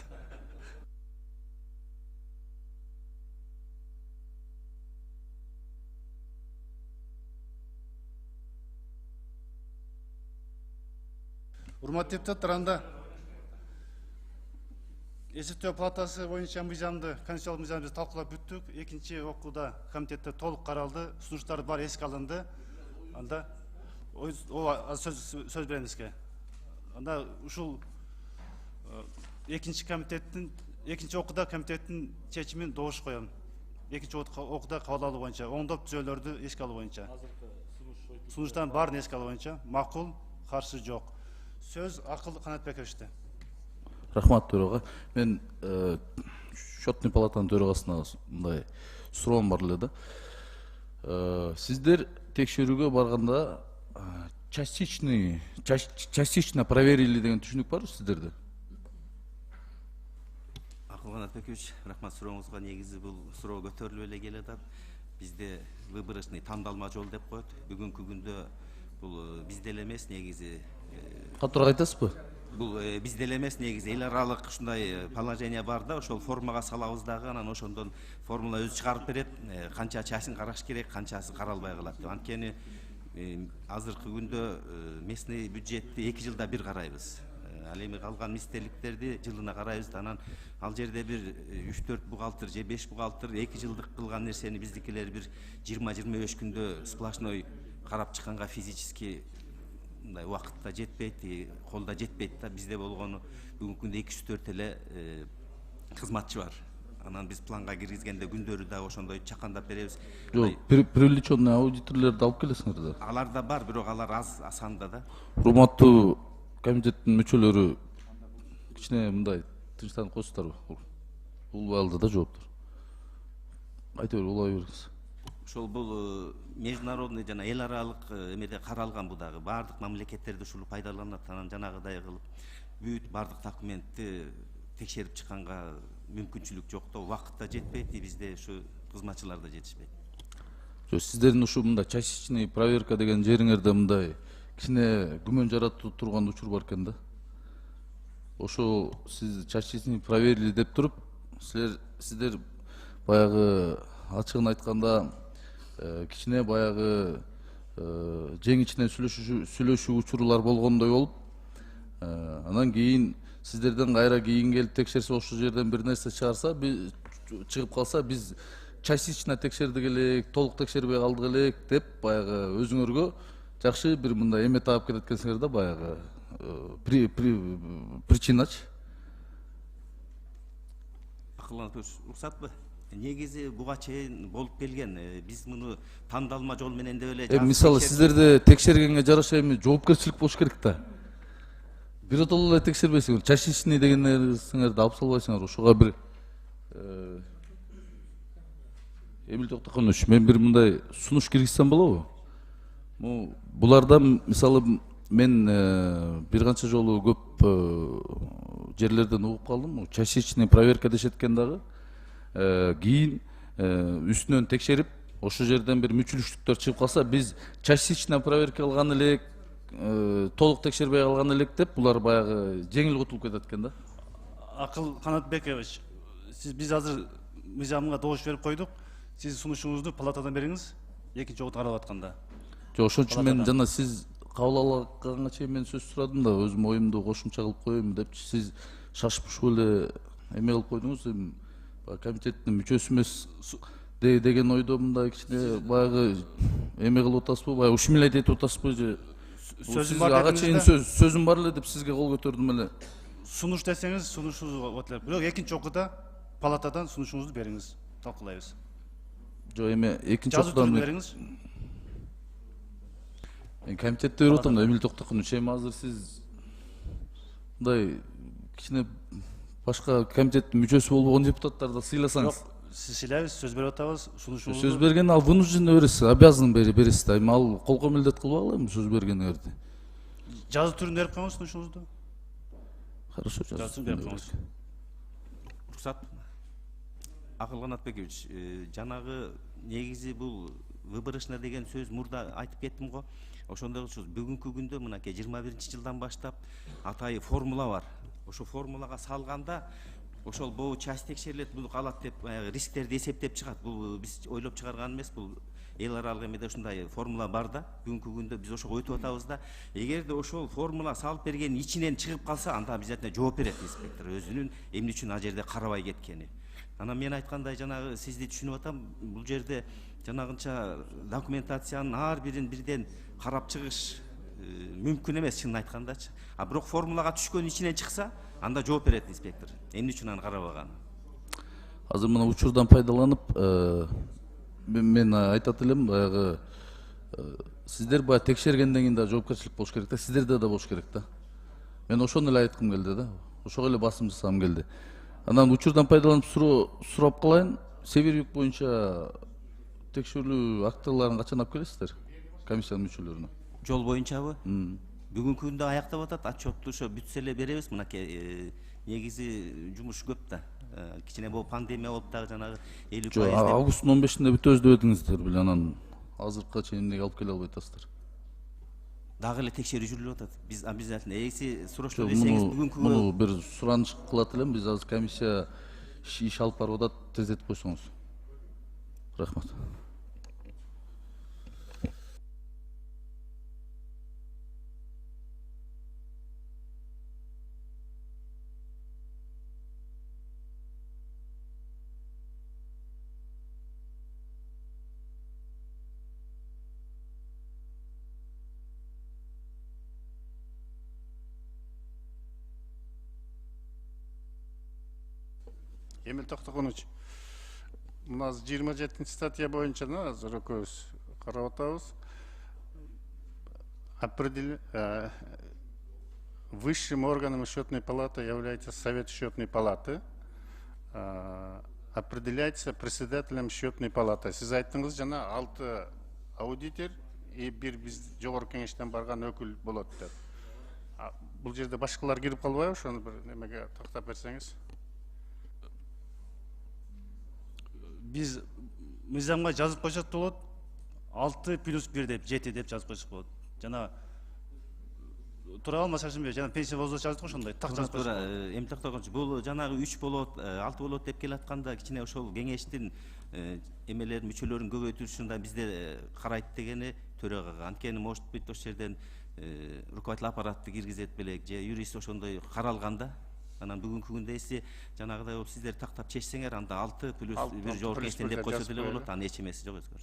S1: Урматтуу депутаттар, анда эсептөө палатасы боюнча мыйзамды, конституциялык мыйзамды талкуулап бүттүк. Экинчи окууда комитетте толук каралды, сунуштар бар эске алынды. Анда сөз берем сизге. Анда ушул экинчи окууда комитеттин чечимин добуш коем. Экинчи окууда кабыл алуу боюнча, оңдоп түзөлөрдү эске алуу боюнча. Сунуштардын баарын эске алуу боюнча макул, каршы жок. Сөз Акыл Канатбековичте.
S10: Рахмат төрага. Мен счетный палатанын төрагасына мындай суроом бар эле да. Сиздер текшерүүгө барганда частично проверили деген түшүнүк барбы сиздерде?
S5: Акыл Канатбекович, рахмат сурооңузга. Негизи бул суроо көтөрүлүп эле келатат. Бизде выборочный тандалма жол деп коет. Бүгүнкү күндө бул бизде эле эмес, негизи
S10: Катуураак айтасызбы?
S5: Бул бизде эле эмес, негизи эл аралык ушундай положение бар да, ошол формага салабыз дагы, анан ошондон формула өзү чыгарып берет, канча чачын караш керек, канчасы каралбай калат деп. Анткени азыркы күндө местный бюджетти 2 жылда бир карайбыз. Ал эми калган мистерликтерди жылына карайбыз. Анан ал жерде бир 3-4 бухгалтер же 5 бухгалтер 2 жылдык кылган нерсени биздикилер бир 20-25 күндө сплошной карап чыкканга физически мындай убакытта жетпейт, колдо жетпейт да. Бизде болгону бүгүнкү күндө 204 эле кызматчы бар. Анан биз планга киргизгенде күндөрү дагы ошондой чакандап беребиз.
S10: Жок, привлеченный аудиторлорду алып келесиңер да.
S5: Алар да бар, бирок алар аз санда да.
S10: Урматтуу комитеттин мүчөлөрү кичине мындай тынчтанып койсуздарбы? Улбай алды да жооптор. Айта бер, улай бериңиз.
S5: Ошол бул международный жана эл аралык эмеде каралган, бул дагы баардык мамлекеттерде ушул пайдаланат. Анан жанагыдай кылып бүт баардык документти текшерип чыкканга мүмкүнчүлүк жок да, убакытта жетпейт, бизде ушу кызматчылар да жетишпейт.
S10: Жок, сиздердин ушу мындай частичный проверка деген жериңерде мындай кичине күмөн жаратып турган учур бар экен да. Ошо сиз частичный проверили деп туруп, сиздер баягы ачыгын айтканда кичине баягы жеңичинен сүйлөшүү учурлар болгондой болуп, анан кийин сиздерден кайра кийин келип текшерсе, ошол жерден бир нерсе чыгып калса, биз частично текшердик элек, толук текшербей калдык элек деп баягы өзүңөргө жакшы бир мындай эме таап кетет экенсиңер да, баягы причиначы.
S5: Акылланып уруксатпы? Негизи буга чейин болуп келген, биз муну тандалма жол менен деп эле
S10: мисалы сиздерде текшергенге жараша эми жоопкерчилик болуш керек да. Биротоло эле текшербейсиңер, частичный деген нерсеңерди алып салбайсыңар. Ошого бир Эмил Токтоконович, мен бир мындай сунуш киргизсем болобу? Буларда мисалы мен бир канча жолу көп жерлерден угуп калдым. Частичный проверка дешет экен дагы. Кийин үстүнөн текшерип, ошол жерден бир мүчүлүштүктөр чыгып калса, биз частично проверка кылган элек, толук текшербей калган элек деп, булар баягы жеңил кутулуп кетет экен да.
S1: Акыл Канатбекович, biz азыр мыйзамга добуш берип койдук. Сиз сунушуңузду палатадан бериңиз, экинчи окуп каралып атканда.
S10: Жок, ошон үчүн мен
S1: Палатадан.
S10: жана сиз кабыл алганга чейин мен сөз сурадым да, өзүм оюмду кошумча кылып коеюн депчи. Сиз шашып ушул эле эме кылып койдуңуз. Эми комитеттин мүчөсү эмес деген ойдо мындай кичине баягы эме кылып атасызбы, баягы ушмилет этип атасызбы же?
S1: Сөзүм бар
S10: ага
S1: дедиңиз
S10: чейин
S1: да.
S10: сөзүм бар эле деп сизге кол көтөрдүм эле.
S1: Сунуш десеңиз, сунушуңузга отелер. Бирок экинчи окууда палатадан сунушуңузду бериңиз. Талкуулайбыз.
S10: Жок, эми экинчи
S1: Жазуу түрүндө
S10: окууда
S1: бериңиз.
S10: мен комитетте берип атам да, Эмил Токтокунович. Эми азыр сиз мындай кичине башка комитеттин мүчөсү болбогон депутаттарды сыйласаңыз.
S1: Жок, сиз сыйлайбыз, сөз берип атабыз, сунушуңузду.
S10: Сөз берген ал вынужденно бересиз, обязан бересиз да. Эми ал колго милдет кылбагыла эми сөз бергениңерди.
S1: Жазуу түрүндө берип коюңуз сунушуңузду.
S10: Хорошо,
S1: Жазуу берип коюңуз.
S5: уруксат. Акыл Канатбекович, жанагы негизи бул выборочно деген сөз мурда айтып кеттим го. Ошондой кылчубуз. Бүгүнкү күндө мынакей 21-жылдан баштап атайы формула бар. Ошо формулага салганда ошол бул часть текшерилет, бул калат деп рисктерди эсептеп чыгат. Бул биз ойлоп чыгарган эмес, бул эл аралык эмеде ушундай формула бар да. Бүгүнкү күндө биз ошого өтүп атабыз да. Эгерде ошол формула салып бергенин ичинен чыгып калса, анда обязательно жооп берет инспектор өзүнүн эмне үчүн ал жерде карабай кеткени. Анан мен айткандай жанагы сизди түшүнүп атам. Бул жерде жанагынча документациянын ар бирин бирден карап чыгыш мүмкүн эмес, чынын айткандачы. А бирок формулага түшкөн ичинен чыкса, анда жооп берет инспектор. Эмне үчүн аны карабаган?
S10: Азыр мына учурдан пайдаланып, мен айтат элем, баягы сиздер баягы текшергенден кийин да жоопкерчилик болуш керек да, сиздерде да болуш керек да. Мен ошону эле айткым келди да. Ошого эле басым жасагым келди. Анан учурдан пайдаланып сурап калайын. Северюк боюнча текшерүү актыларын качан алып келесиздер? Комиссиянын мүчөлөрүнө.
S5: Жол боюнчабы? Бүгүнкү күндө аяктап атат, отчетту ошо бүтсө эле беребиз. Мынакей негизи жумуш көп да. Кичине бул пандемия болуп дагы жанагы 50%.
S10: Жок, августтун 15-inde бүтөбүз деп эдиңиздер беле, анан азыркыга чейин эмнеге алып келе албай атасыздар?
S5: Дагы эле текшерүү жүрүп атат. Биз обязательно эси суроошту
S10: Жок,
S5: десеңиз бүгүнкү
S10: муну бир сураныч кылат элем. Биз азыр комиссия иш алып барып атат, тездетип койсоңуз. Рахмат.
S3: Эмил Токтокунович, мына 27 статья боюнча азыр экөөбүз карап атабыз. Высшим органом счетной палаты является Совет счетной палаты. Определяется председателем счетной палаты. Сиз айттыңыз жана 6 аудитор и бир биз жогорку кеңештен барган өкүл болот деп. Бул жерде башкалар кирип калбайбы? Ошону бир немеге токтоп берсеңиз.
S1: Биз мыйзамга жазып койсок да болот. 6+1 деп 7 деп жазып койсок болот. Жана тура алмашашым жана пенсия возраст жаздык ошондой. Так жазып койсок болот.
S5: Эмил Токтокунович, бул жанагы 3 болот, 6 болот деп келатканда кичине ошол кеңештин эмелерин, мүчөлөрүн көбөйтүүсүндө бизде карайт дегени төрагага. Анткени может быть ошол жерден руководитель аппаратты киргизет белек же юрист ошондой каралганда. Анан бүгүнкү күндө эси жанагыдай болуп сиздер тактап чечсеңер, анда 6+1 жогорку кеңештен деп койсо деле болот. Анын эч эмеси жок өзгөрүш.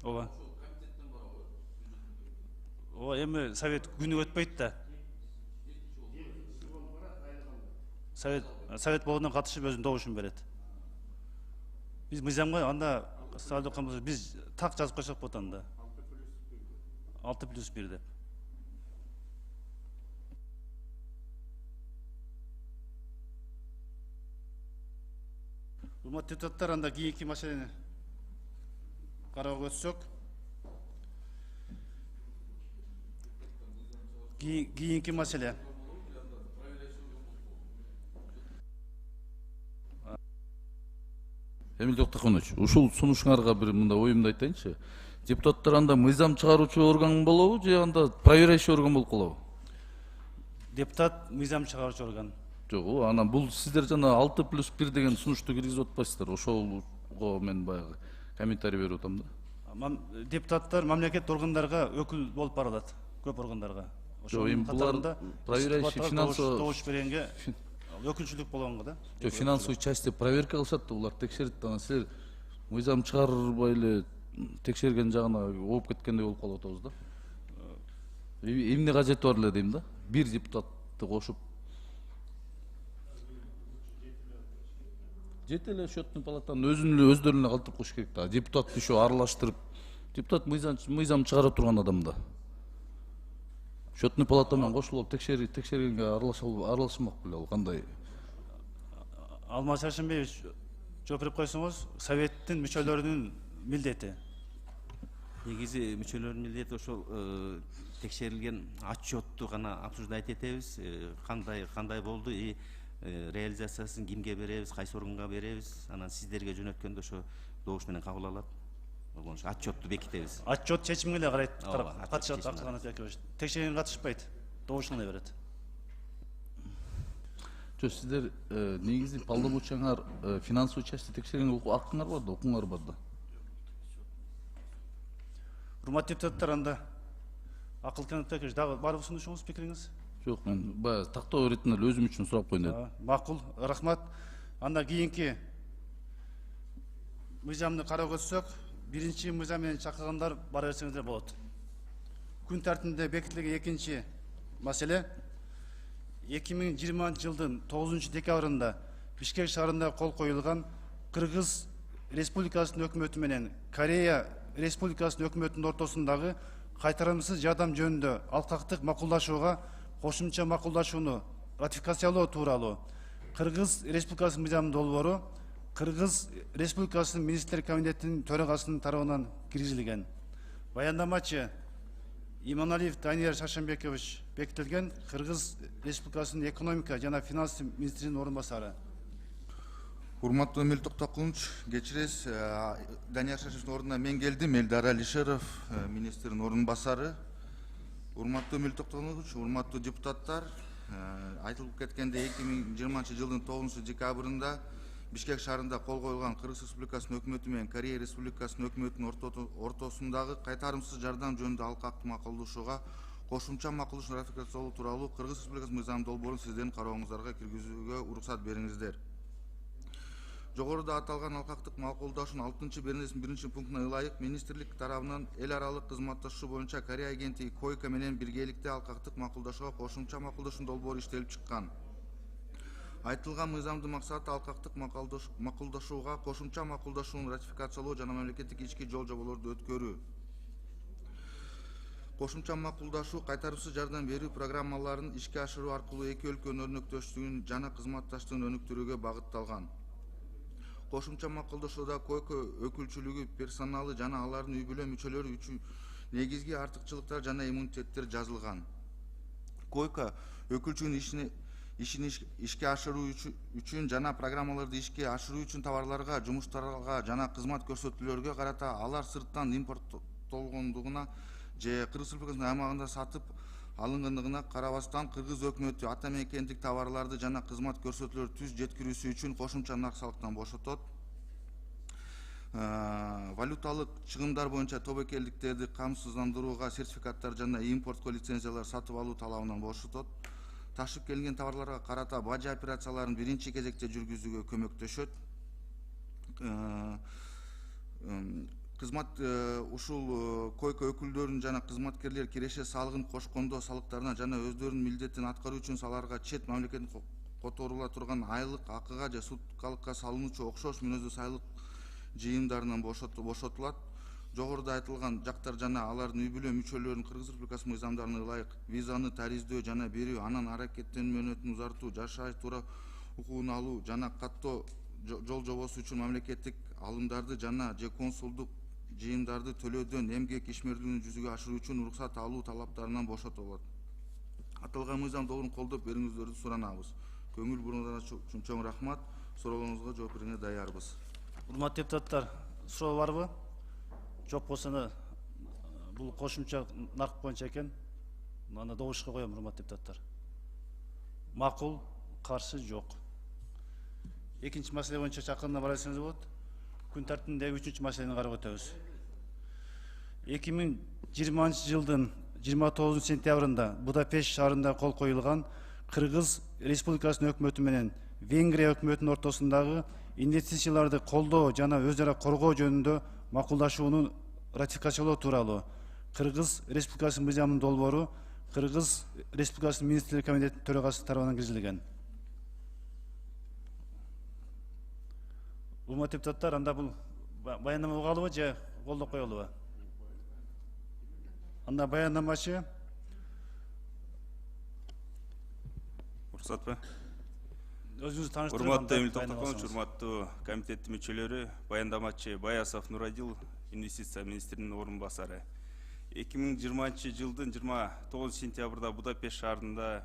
S1: Ооба. Эми совет күнү өтпөйт да. Совет болуунан катышып өзүнүн добушун берет. Биз мыйзамга анда биз так жазып койсок болот анда. 6+1 деп. Урматтуу депутаттар, анда кийинки маселени кароого өтсөк. Кийинки маселе.
S10: Эмил Токтокунович, ушул сунушуңарга бир мындай оюмду айтайынчы. депутаттар анда мыйзам чыгаруучу орган болобу же анда проверяющий орган болуп калабы?
S1: Депутат мыйзам чыгаруучу орган.
S10: Жок, анан бул сиздер жана 6+1 деген сунушту киргизип атпайсыздар. Ошого мен баягы комментарий берип атам да.
S1: Депутаттар мамлекет органдарга өкүл болуп бара алат, көп органдарга.
S10: Жок, эми булар проверяющий финансовый
S1: добуш бергенге өкүлчүлүк болгонго да.
S10: Жок, финансовый части проверка кылышат да, булар текшерет да. Анан силер мыйзам чыгарбай эле текшерген жагына ооп кеткендей болуп калып атабыз да. Эмне кажети бар эле дейм да. Бир депутатты кошуп жете эле счетный палатанын өздөрүнө калтырып коюш керек да. Депутатты еще аралаштырып, депутат мыйзам чыгара турган адам да. Счетный палата менен кошулуп текшергенге аралашмак беле ал кандай?
S1: Алмаз Шаршенбеевич, жооп берип койсоңуз, советтин мүчөлөрүнүн милдети.
S5: Негизи мүчөлөрдүн милдети ошол текшерилген отчетту гана обсуждать этебиз, кандай болду и реализациясын кимге беребиз, кайсы органга беребиз, анан сиздерге жөнөткөндө ошо добуш менен кабыл алат. Ошо отчетту бекитебиз.
S1: Отчет чечимге эле карайт, катышат Акылган Акиевич. Текшерген катышпайт, добушун эле берет.
S10: Жок, сиздер негизи полномочияңар финансовый части текшерген акыңар бар да, укуңар бар да.
S1: Урматтуу депутаттар, анда Акылган Акиевич дагы бар сунушуңуз, пикириңиз?
S10: Жок, мен баягы тактоо иретинде эле өзүм үчүн сурап коеюн дедим.
S1: Макул, рахмат. Анда кийинки мыйзамды карап өтсөк, биринчи мыйзам менен чакыргандар бара берсеңиздер болот. Күн тартибинде бекитилген экинчи маселе 2020 жылдын 9 декабрында Бишкек шаарында кол коюлган Кыргыз Республикасынын өкмөтү менен Корея Республикасынын өкмөтүнүн ортосундагы кайтарымсыз жардам жөнүндө алкактык макулдашууга кошумча макулдашууну ратификациялоо тууралуу Кыргыз Республикасынын мыйзам долбоору Кыргыз Республикасынын министрлер кабинетинин төрагасынын тарабынан киргизилген. Баяндамачы Иманалиев Данияр Шаршенбекович бекитилген Кыргыз Республикасынын экономика жана финанс министринин орун басары.
S11: Урматтуу Эмил Токтокулович, кечиресиз, Данияр Шаршенбековичтин ордуна мен келдим, Элдар Алишеров, министрдин орун басары. Урматтуу Эмил Токтокулович, урматтуу депутаттар, айтылып кеткендей 2020 жылдын 9 декабрында Бишкек шаарында кол коюлган Кыргыз Республикасынын өкмөтү менен Корея Республикасынын өкмөтүнүн ортосундагы кайтарымсыз жардам жөнүндө алкактык макулдашууга кошумча макулдашууну ратификациялоо тууралуу Кыргыз Республикасынын мыйзам долбоорун сиздердин карооңуздарга киргизүүгө уруксат бериңиздер. Жогоруда аталган алкактык макулдашуунун 6-беренесинин 1 пунктуна ылайык министрлик тарабынан эл аралык кызматташуу боюнча Корея агенттиги Койка менен биргеликте алкактык макулдашууга кошумча макулдашуунун долбоору иштелип чыккан. Айтылган мыйзамдын максаты алкактык макулдашууга кошумча макулдашууну ратификациялоо жана мамлекеттик ички жол жоболорду өткөрүү. Кошумча макулдашуу кайтарымсыз жардам берүү программаларын ишке ашыруу аркылуу эки өлкөнүн өрнөктөштүгүн жана кызматташтыгын өнүктүрүүгө багытталган. Кошумча макулдашууда Койка өкүлчүлүгү персоналы жана алардын үй бүлө мүчөлөрү үчүн негизги артыкчылыктар жана иммунитеттер жазылган. Койка өкүлчүнүн ишин ишке ашыруу үчүн жана программаларды ишке ашыруу үчүн товарларга, жумуштарга жана кызмат көрсөтүүлөргө карата алар сырттан импорттолгондугуна же Кыргыз Республикасынын аймагында сатып алынгандыгына карабастан Кыргыз өкмөтү ата мекендик товарларды жана кызмат көрсөтүүлөрдү түз жеткирүүсү үчүн кошумча нарк салыктан бошотот. Валюталык чыгымдар боюнча тобокелдиктерди камсыздандырууга сертификаттар жана импортко лицензиялар сатып алуу талабынан бошотот. Ташып келген товарларга карата бажы операцияларын биринчи кезекте жүргүзүүгө көмөктөшөт. Кызмат ушул Койка өкүлдөрүнүн жана кызматкерлер киреше салыгын кошкондо салыктарына жана өздөрүнүн милдетин аткаруу үчүн аларга чет мамлекеттин которула турган айлык акыга же суткалыкка салынуучу окшош мүнөздүү айлык жыйымдарынан бошотулат. Жогоруда айтылган жактар жана алардын үй бүлө мүчөлөрүнүн Кыргыз Республикасынын мыйзамдарына ылайык визаны тариздөө жана берүү, анан аракеттенүү мөөнөтүн узартуу, жашаш туура укугун алуу жана каттоо жол жобосу үчүн мамлекеттик алымдарды жана же консулдук жыйымдарды төлөөдөн эмгек ишмердүүлүгүн жүзүгө ашыруу үчүн уруксат алуу талаптарынан бошотулат. Аталган мыйзам долбоорун колдоп берүүңүздөрдү суранабыз. Көңүл бурууңуздарга үчүн чоң рахмат. Суроолоруңузга жооп берүүгө даярбыз.
S1: Урматтуу депутаттар, суроо барбы? Жок болсо Бул кошумча нарк боюнча экен. Аны добушка коем, урматтуу депутаттар. Макул, каршы жок. Экинчи маселе боюнча чакырына барасыңыз болот. Күн тартибиндеги 3-чү маселени карап өтөбүз. 2020 жылдын 29 сентябрында Будапешт шаарында кол коюлган Кыргыз Республикасынын өкмөтү менен Венгрия өкмөтүнүн ортосундагы инвестицияларды колдоо жана өз ара коргоо жөнүндө макулдашууну ратификациялоо тууралуу Кыргыз Республикасынын мыйзамдын долбоору Кыргыз Республикасынын министрлер комитетинин төрагасы тарабынан киргизилген. Урматтуу депутаттар, анда бул баяндама угалыбы же колдоп коелубу? Анда баяндамачы
S12: уруксатпы?
S1: Өзүңүздү тааныштырып.
S12: Урматтуу Эмил Токтокович, урматтуу комитеттин мүчөлөрү, баяндамачы Баясов Нурадил, инвестиция министринин орун басары. 2020 жылдын 29 сентябрда Будапешт шаарында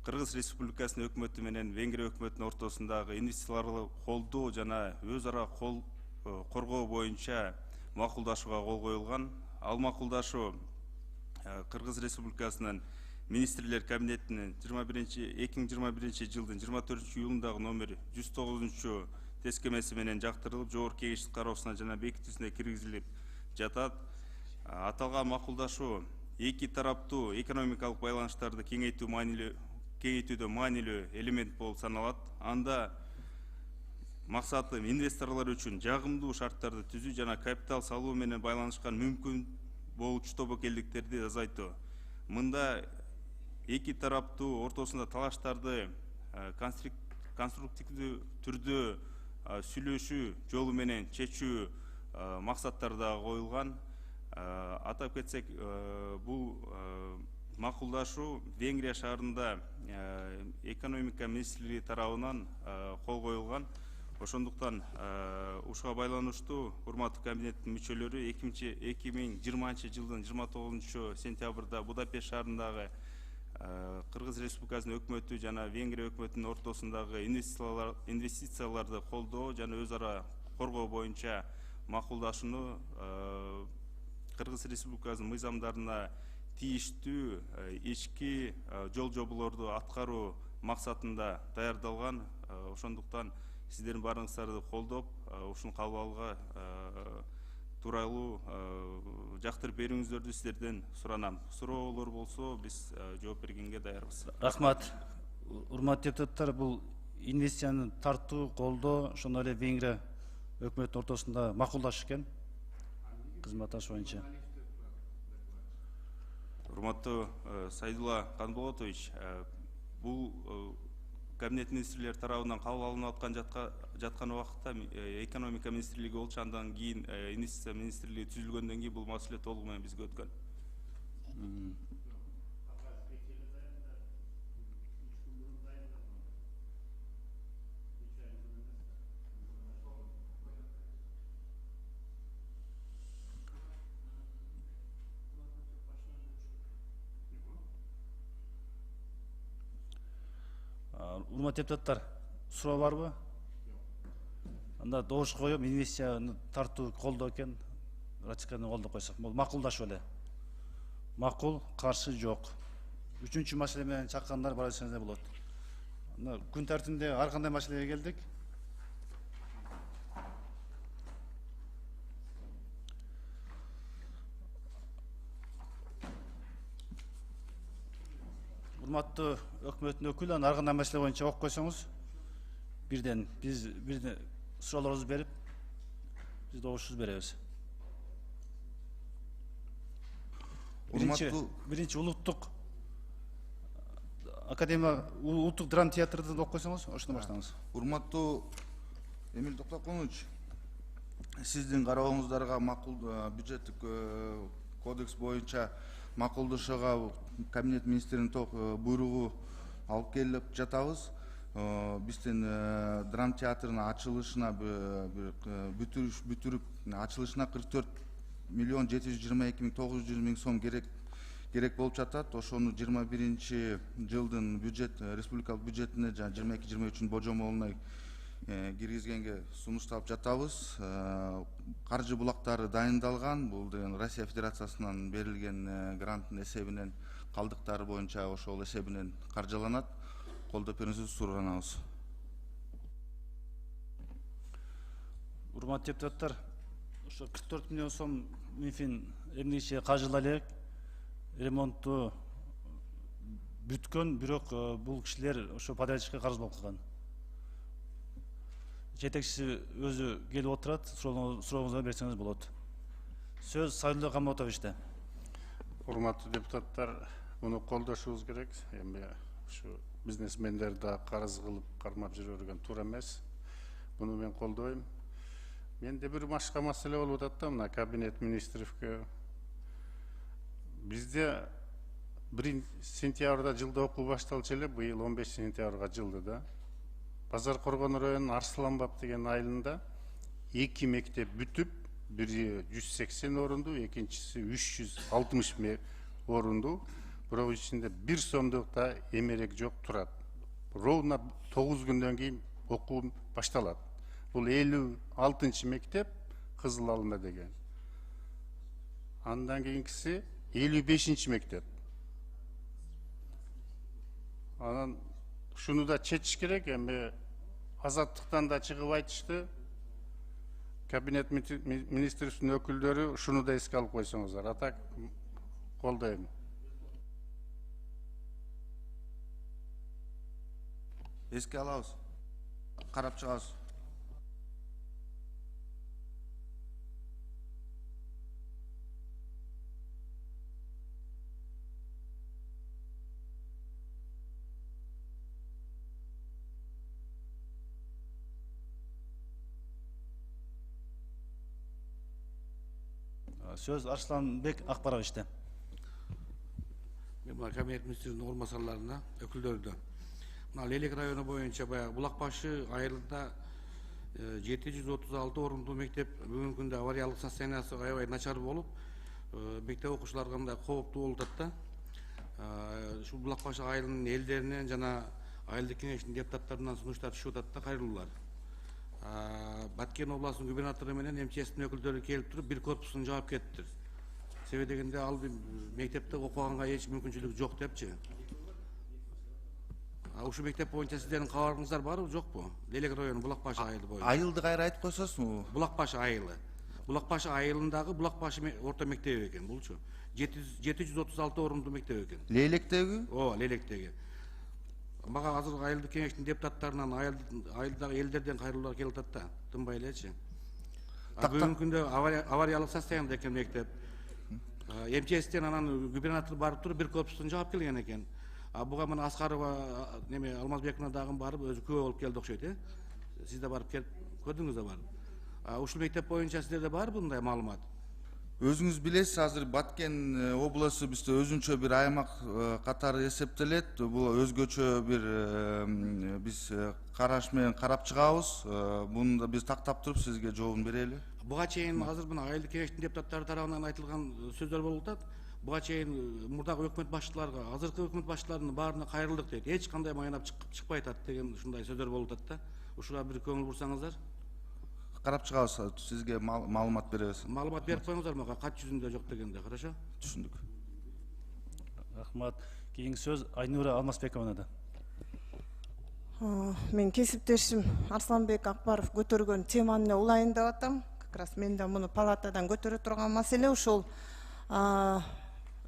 S12: Кыргыз Республикасынын өкмөтү менен Венгрия өкмөтүнүн ортосундагы инвестицияларды колдоо жана өз ара коргоо боюнча макулдашууга кол коюлган. Ал макулдашуу Кыргыз Республикасынын министрлер кабинетинин 2021 жылдын 24 июлундагы номер 109 тескемеси менен жактырылып, жогорку кеңештин кароосуна жана бекитүүсүнө киргизилип жатат. Аталган макулдашуу эки тараптуу экономикалык байланыштарды кеңейтүүдө маанилүү элемент болуп саналат. Анда максаты инвесторлор үчүн жагымдуу шарттарды түзүү жана капитал салуу менен байланышкан мүмкүн болчу тобокелдиктерди азайтуу. Мында эки тараптуу ортосунда талаштарды конструктивдүү түрдө сүйлөшүү жолу менен чечүү максаттары да коюлган. Атап кетсек, бул макулдашуу Венгрия шаарында экономика министрлиги тарабынан кол коюлган. Ошондуктан ушуга байланыштуу урматтуу комитеттин мүчөлөрү 2020 жылдын 29 сентябрда Будапешт шаарындагы Кыргыз Республикасынын өкмөтү жана Венгрия өкмөтүнүн ортосундагы инвестицияларды колдоо жана өз ара коргоо боюнча макулдашууну Кыргыз Республикасынын мыйзамдарына тийиштүү ички жол жоболорду аткаруу максатында даярдалган. Ошондуктан сиздердин баарыңыздарды колдоп, ушуну кабыл алууга тууралуу жактырып берүүңүздөрдү сиздерден суранам. Суроолор болсо, биз жооп бергенге даярбыз.
S1: Рахмат. Урматтуу депутаттар, бул инвестицияны тартуу, колдоо, ошондой эле Венгрия өкмөтүнүн ортосунда макулдаш экен. Кызматташ боюнча.
S12: Урматтуу Сайдулла Канболотович, бул кабинет министрлер тарабынан кабыл алынып жаткан убакытта экономика министрлиги болчу, андан кийин инвестиция министрлиги түзүлгөндөн кийин бул маселе толугу менен бизге өткөн.
S1: Урматтуу депутаттар, суроо барбы? Анда добуш коюп, инвестицияны тартуу колдоо экен, ратификаны колдоп койсок, бул макулдашуу эле. Макул, каршы жок. 3-чү маселе менен чаккандар бара берсеңиздер болот. Анда күн тартибинде ар кандай маселеге келдик. Урматтуу өкмөттүн өкүлү, ар кандай маселе боюнча окуп койсоңуз, бирден суроолорубузду берип, биз добушубузду беребиз. Биринчи улуттук академия, улуттук драма театрды окуп койсоңуз, ошондон баштаңыз.
S11: Урматтуу Эмил Токтокович, сиздин карооңуздарга бюджеттик кодекс боюнча макулдашууга кабинет министринин буйругу алып келип жатабыз. Биздин драма театрынын ачылышына бүтүрүп ачылышына 44 миллион 722 миң 900 миң сом керек болуп жатат. Ошону 21 жылдын бюджет республикалык бюджетине жана 22-23 божомолуна киргизгенге сунушталып жатабыз. Каржы булактары дайындалган. Бул деген Россия Федерациясынан берилген гранттын эсебинен, калдыктары боюнча ошол эсебинен каржыланат. Колдоп берүүңүздү суранабыз.
S1: Урматтуу депутаттар, ошо 44 миллион сом Минфин эмне кажыла элек. Ремонтту бүткөн, бирок бул кишилер ошо подрядчикке карыз болуп калган. Жетекчиси өзү келип отурат, сурооңузду берсеңиз болот. Сөз Сайдулла Каматовичте.
S3: Урматтуу депутаттар, муну колдошубуз керек. Эми ушу бизнесмендер да карыз кылып кармап жүрө берген туура эмес. Муну мен колдойм. Менде бир башка маселе болуп атат да, мына кабинет министрликке. Бизде 1 сентябрда жылда окуу башталчу эле, быйыл 15 сентябрга жылды да. Базар Коргон районунун Арсланбап деген айылында 2 мектеп бүтүп, бири 180 орунду, экинчиси 360 орунду. Бирок ичинде 1 сомдук да эмерек жок турат. Ровно 9 күндөн кийин окуу башталат. Бул 56 мектеп Кызыл Алма деген. Андан кийинкиси 55 мектеп. Анан шуну да чечиш керек. Эми Азаттыктан да чыгып айтышты. Кабинет министрлигинин өкүлдөрү шуну да эске алып койсоңуздар. Атак колдойм.
S11: Эске алабыз. Карап чыгабыз.
S1: Söz Arslanbek Akbarovичте.
S2: Мен кабинет министринин орун басарларына, өкүлдөрдө. Мына Лелек району боюнча баягы Булакбашы айылында 736 орундуу мектеп бүгүнкү күндө авариялык состояниясы аябай начар болуп, мектеп окуучуларга мындай кооптуу болуп атат да. Ушул Булакбашы айылынын элдеринен жана айылдык кеңештин депутаттарынан сунуштар түшүп атат да, кайрылуулар. Баткен областынын губернатору менен МЧСтин өкүлдөрү келип туруп, бир корпусун жаап кетти. Себеби дегенде ал мектепте окуганга эч мүмкүнчүлүк жок депчи. Ушул мектеп боюнча сиздердин кабарыңыздар барбы, жокпу? Лелек району Булакбашы айылы боюнча.
S11: Айылды кайра айтып койсоңузбу?
S2: Булакбашы айылы. Булакбашы айылындагы Булакбашы орто мектеби экен булчу. 736 орундуу мектеп экен.
S11: Лейлектеги?
S2: Ооба, Лелектеги. Мага азыр айылдык кеңештин депутаттарынан айылдагы элдерден кайрылуулар келип атат да, тынбай элечи. Бүгүнкү күндө авариялык состояниеда экен мектеп. МЧСтен анан губернатор барып туруп бир корпустун жаап келген экен. Буга мына Аскарова неме Алмазбековна дагы барып өзү күбө болуп келди окшойт, Сиз да барып келип көрдүңүз да барып. Ушул мектеп боюнча сиздерде барбы мындай маалымат?
S11: Өзүңүз билесиз, азыр Баткен областу бизде өзүнчө бир аймак катары эсептелет. Бул өзгөчө бир биз караш менен карап чыгабыз. Буну да биз тактап туруп сизге жообун берели.
S2: Буга чейин азыр мына айылдык кеңештин депутаттары тарабынан айтылган сөздөр болуп атат. Буга чейин мурдагы өкмөт башчыларга, азыркы өкмөт башчыларынын баарына кайрылдык дейт. Эч кандай майнап чыкпай атат деген ушундай сөздөр болуп атат да. Ушуга бир көңүл бурсаңыздар.
S11: Карап чыгабыз, сизге маалымат беребиз.
S2: Маалымат берип коюңуздар мага, кат жүзүндө жок дегенде, хорошо?
S11: Түшүндүк.
S1: Рахмат. Кийинки сөз Айнура Алмазбековнада.
S13: Мен кесиптешим Арсланбек Акбаров көтөргөн теманы улайын деп атам. Как раз мен да муну палатадан көтөрө турган маселе ушул.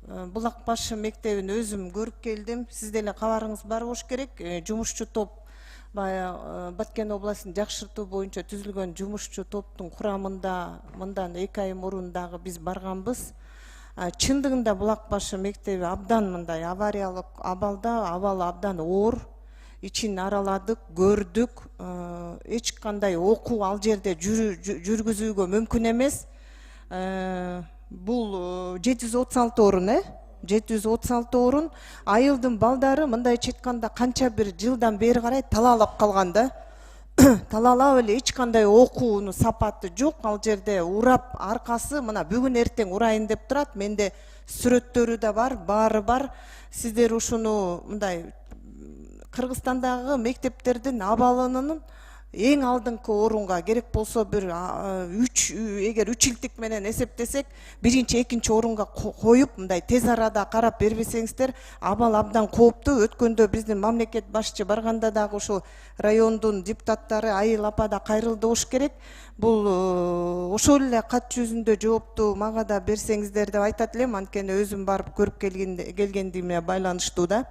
S13: Булакбашы мектебин өзүм көрүп келдим. Сиз деле кабарыңыз бар болуш керек. Жумушчу топ Баткен областын жакшыртуу боюнча түзүлгөн жумушчу топтун курамында мындан 2 ай мурун дагы биз барганбыз. Чындыгында Булакбашы мектеби абдан мындай авариялык абалда, абалы абдан оор. Ичин араладык, көрдүк. Эч кандай окуу ал жерде жүргүзүүгө мүмкүн эмес. Бул 736 орун, 736 орун. Айылдын балдары мындай четканда канча бир жылдан бери карай талаалап калган да. Талаалап эле эч кандай окуунун сапаты жок. Ал жерде урап аркасы мына бүгүн эртең урайын деп турат. Менде сүрөттөрү да бар, баары бар. Сиздер ушуну мындай Кыргызстандагы мектептердин абалынын эң алдыңкы орунга керек болсо бир 3 эгер 3 илтик менен эсептесек биринчи экинчи орунга коюп мындай тез арада карап бербесеңиздер абал абдан кооптуу. Өткөндө биздин мамлекет башчы барганда дагы ушул райондун депутаттары Айыл апа да кайрылды болуш керек. Бул ошол эле кат жүзүндө жоопту мага да берсеңиздер деп айтат элем, анткени өзүм барып көрүп келгендигиме байланыштуу да.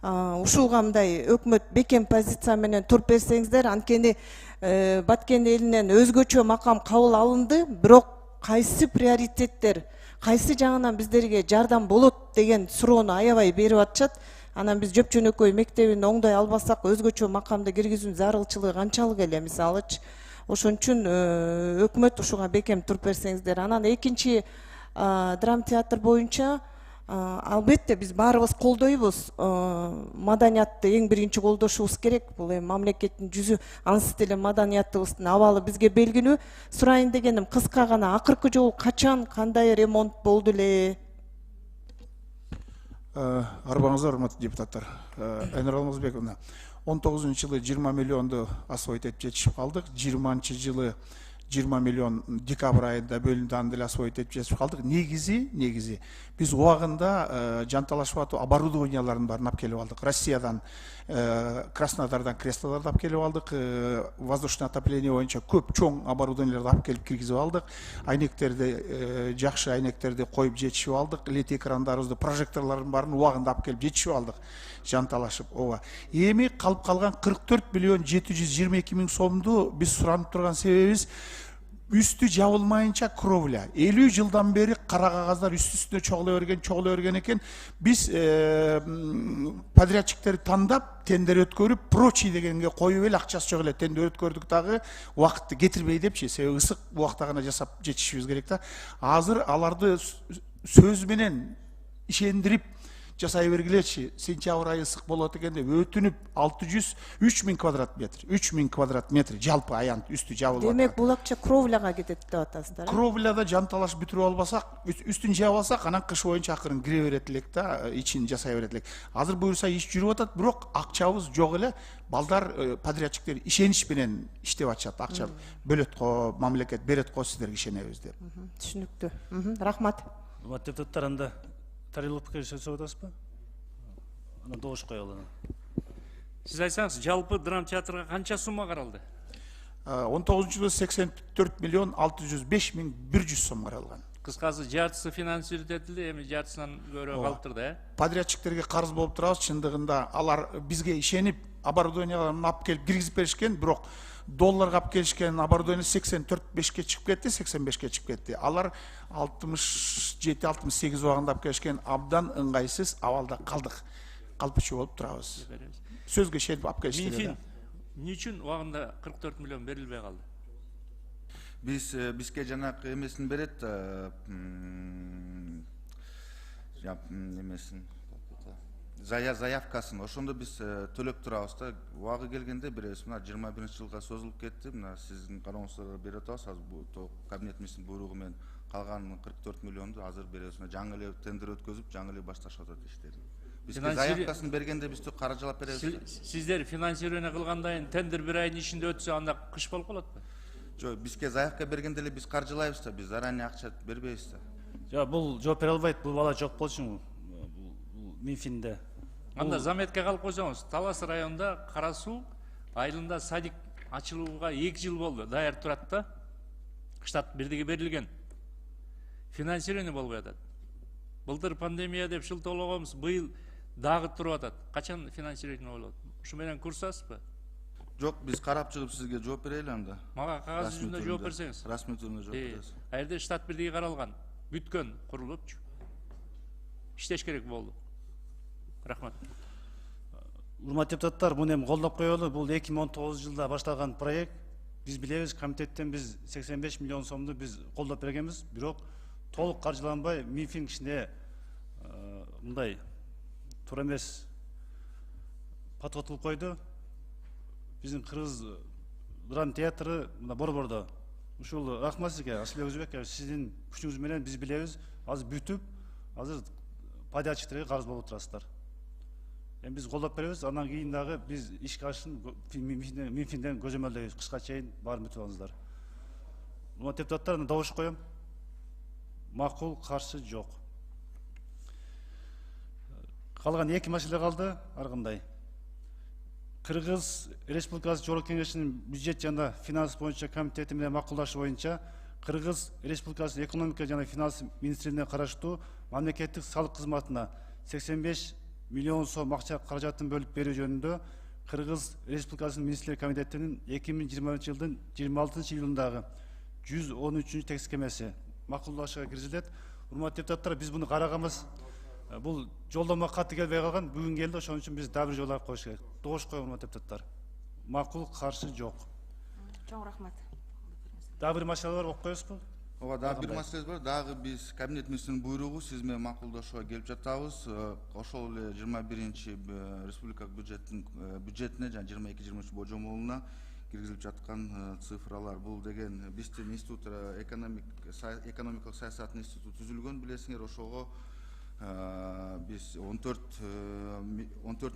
S13: Ушуга мындай өкмөт бекем позиция менен туруп берсеңиздер, анткени Баткен элинен өзгөчө макам кабыл алынды, бирок кайсы приоритеттер, кайсы жагынан биздерге жардам болот деген суроону аябай берип атышат. Анан биз жөп жөнөкөй мектебин оңдой албасак өзгөчө макамды киргизүүнүн зарылчылыгы канчалык эле мисалычы. Ошон үчүн өкмөт ушуга бекем туруп берсеңиздер. Анан экинчи драма театр боюнча албетте биз баарыбыз колдойбуз. Маданиятты эң биринчи колдошубуз керек. Бул эми мамлекеттин жүзү, ансыз деле маданиятыбыздын абалы бизге белгилүү. Сурайын дегеним кыска гана, акыркы жолу качан кандай ремонт болду эле?
S14: Арбаңыздар, урматтуу депутаттар. Айнур Алмазбековна, 19-жылы 20 миллионду освоить этип жетишип калдык. 20-жылы 20 миллион декабрь айында бөлүндү, аны деле освоить этип жетишип калдык. Негизи биз убагында жанталашып атуу оборудованияларын баарын алып келип алдык. Россиядан, Краснодардан креслолорду алып келип алдык. Воздушное отопление боюнча көп чоң оборудованияларды алып келип киргизип алдык. Айнектерди, жакшы айнектерди коюп жетишип алдык. Лед экрандарыбызды, прожекторлордун баарын убагында алып келип жетишип алдык. Жанталашып, ооба. Эми калып калган 44 миллион 722 миң сомду биз суранып турган себебибиз үстү жабылмайынча кровля. 50 жылдан бери кара кагаздар үстүнө чогулай берген экен. Биз подрядчиктерди тандап, тендер өткөрүп, прочий дегенге коюп эле акчасы жок эле тендер өткөрдүк дагы, убакытты кетирбей депчи. Себеби ысык убакта гана жасап жетишибиз керек да. Азыр аларды сөз менен ишендирип жасай бергилечи, сентябрь айы ысык болот экен деп өтүнүп 3000 квадрат метр, 3000 квадрат метр жалпы аянт үстү жабылып атат.
S13: Демек бул акча кровляга кетет деп атасыздар.
S14: Кровляда жанталаш бүтүрүп албасак, үстүн жаап алсак, анан кыш боюнча акырын кире берет элек да, ичин жасай берет элек. Азыр буюрса иш жүрүп атат, бирок акчабыз жок эле. Балдар, подрядчиктер ишенич менен иштеп атышат, акча бөлөт го, мамлекет берет го, сиздерге ишенебиз деп.
S13: Түшүнүктүү. Рахмат.
S1: Урматтуу депутаттар, анда тарыйлык пикир сөзөп атасызбы? Аны добуш коелу.
S9: Сиз айтсаңыз, жалпы драма театрга канча сумма каралды?
S14: 19-жылы 84 миллион 605 миң 100 сом каралган.
S9: Кыскасы жартысы финансировать этилди, эми жартысынан көрө калыптыр да.
S14: Подрядчиктерге карыз болуп турабыз, чындыгында алар бизге ишенип оборудованияларын алып келип киргизип беришкен, бирок долларга алып келишкен оборудование 84-5ке чыгып кетти, 85ке чыгып кетти. Алар 67-68 убагында алып келишкен, абдан ыңгайсыз абалда калдык. Калпычу болуп турабыз. Сөзгө ишенип алып келишти.
S9: Эмне үчүн убагында 44 миллион берилбей калды?
S11: Бизге жанакы эмесин берет, эмесин заявкасын, ошондо биз төлөп турабыз да. Убагы келгенде беребиз. Мына 21-жылга созулуп кетти. Мына сиздин карооңуздарга берип атабыз. Азыр бул кабинет министринин буйругу менен калган 44 миллионду азыр беребиз. Жаңы эле тендер өткөзүп, жаңы эле башташып атат иштерди. Бизге заявкасын бергенде биз каржылап беребиз.
S9: Сиздер финансирование кылгандан тендер бир айдын ичинде өтсө, анда кыш болуп калат беле?
S11: Жок, бизге заявка бергенде эле биз каржылайбыз да, биз заранее акча бербейбиз да.
S1: Жок, бул жооп бере албайт, бул бала жок болчу Минфинде.
S9: Анда заметке калып койсоңуз, Талас районунда Кара Суу айылында садик ачылууга 2 жыл болду, даяр турат да. Штат бирдиги берилген. Финансирование болбой атат. Былтыр пандемия деп шылтоологонбуз, быйыл дагы туруп атат. Качан финансирование болот? Ушу менен курсасызбы?
S11: Жок, биз карап чыгып сизге жооп берели анда.
S9: Мага кагаз жүзүндө жооп берсеңиз.
S11: Расмий түрүндө жооп бересиз.
S9: Аерде штат бирдиги каралган, бүткөн, курулупчу. Иштеш керек болду. Рахмат.
S1: Урматтуу депутаттар, муну эми колдоп коелу. Бул 2019 жылда башталган проект. Биз билебиз, комитеттен биз 85 миллион сомду биз колдоп бергенбиз, бирок толук каржыланбай, Минфин кичине мындай туура эмес подготовка койду. Биздин кыргыз драма театры мына борбордо. Ушул рахмат сизге, Асылбек Өзбек, сиздин күчүңүз менен биз билебиз, азыр бүтүп, азыр подрядчиктерге карыз болуп турасыздар. Эми биз колдоп беребиз, андан кийин дагы биз ишке ашышын Минфинден көзөмөлдөйбүз. Кышка чейин баарын бүтүп алыңыздар. Урматтуу депутаттар, добуш коем. Макул, каршы жок. Калган эки маселе калды, ар кандай. Кыргыз Республикасы Жогорку Кеңешинин бюджет жана финанс боюнча комитети менен макулдашы боюнча Кыргыз Республикасынын экономика жана финанс министрлигине караштуу мамлекеттик салык кызматына 85 миллион сом акча каражатын бөлүп берүү жөнүндө Кыргыз Республикасынын Министрлер комитетинин 2020 жылдын 26 июлундагы 113 текстемеси макулдашууга киргизилет. Урматтуу депутаттар, биз буну караганбыз. Бул жолдомо каты келбей калган, бүгүн келди, ошон үчүн биз дагы бир жолу коюш керек. Добуш коем, урматтуу депутаттар. Макул, каршы жок.
S13: Чоң рахмат.
S1: Дагы бир маселе бар, окуп коесузбу?
S11: Ооба, дагы бир маселе бар. Дагы биз кабинет министринин буйругу сиз менен макулдашууга келип жатабыз. Ошол эле 21-чи республика бюджетине жана 22-23 божомолуна киргизилип жаткан цифралар. Бул деген биздин институт экономикалык саясаттын институту түзүлгөн, билесиңер, ошого биз 14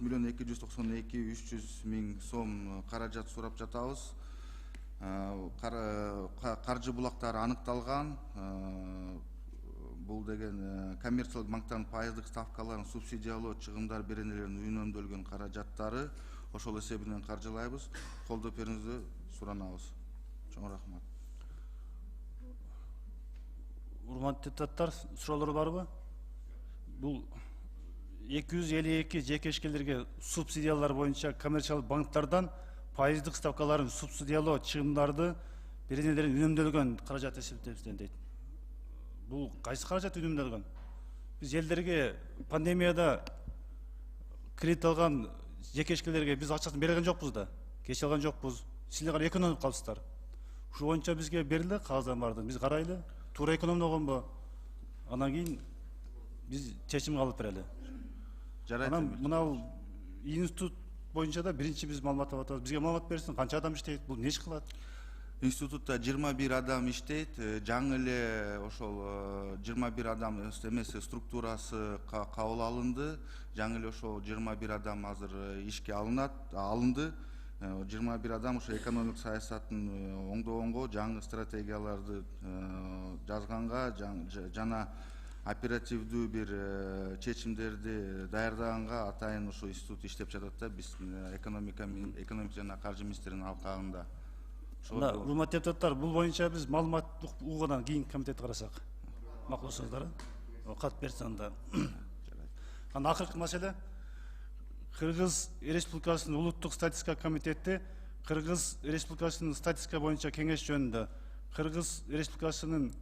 S11: миллион 292 300 миң сом каражат сурап жатабыз. Каржы булактары аныкталган. Бул деген коммерциялык банктардын пайыздык ставкаларын субсидиялоо, чыгымдар беренелеринин үнөмдөлгөн каражаттары. Ошол эсебинен каржылайбыз. Колдоп берүүңүздү суранабыз. Чоң рахмат.
S1: Урматтуу депутаттар, суроолор барбы? Бул 252 жекешкелерге субсидиялар боюнча коммерциялык банктардан пайыздык ставкаларын субсидиялоо, чыгымдарды беренелерин үнөмдөлгөн каражат эсептелген дейт. Бул кайсы каражат үнөмдөлгөн? Биз элдерге пандемияда кредит алган жекешкелерге биз акчасын берген жокпуз да, кече алган жокпуз. Силер экономдоп калыпсыздар. Ушул боюнча бизге берилди кагаздан барды. Биз карайлы, туура экономдогонбу? Андан кийин биз чечим кабыл берели.
S11: Жарайт.
S1: Анан мынау институт боюнча да биринчи биз маалымат алып атабыз. Бизге маалымат берсин, канча адам иштейт, бул эмне иш кылат?
S11: Институтта 21 адам иштейт. Жаңы эле ошол 21 адам эмеси структурасы кабыл алынды. Жаңы эле ошол 21 адам азыр ишке алынды. 21 адам ошо экономик саясаттын оңдогонго, жаңы стратегияларды жазганга жана оперативдүү бир чечимдерди даярдаганга атайын ошо институт иштеп жатат да, биз экономика жана каржы министринин алкагында.
S1: Урматтуу депутаттар, бул боюнча биз маалымат угуудан кийин комитет карасак. Макулсуздар. Кат берсин анда. Анан акыркы маселе, Кыргыз Республикасынын улуттук статистика комитети Кыргыз Республикасынын статистика боюнча кеңеш жөнүндө Кыргыз Республикасынын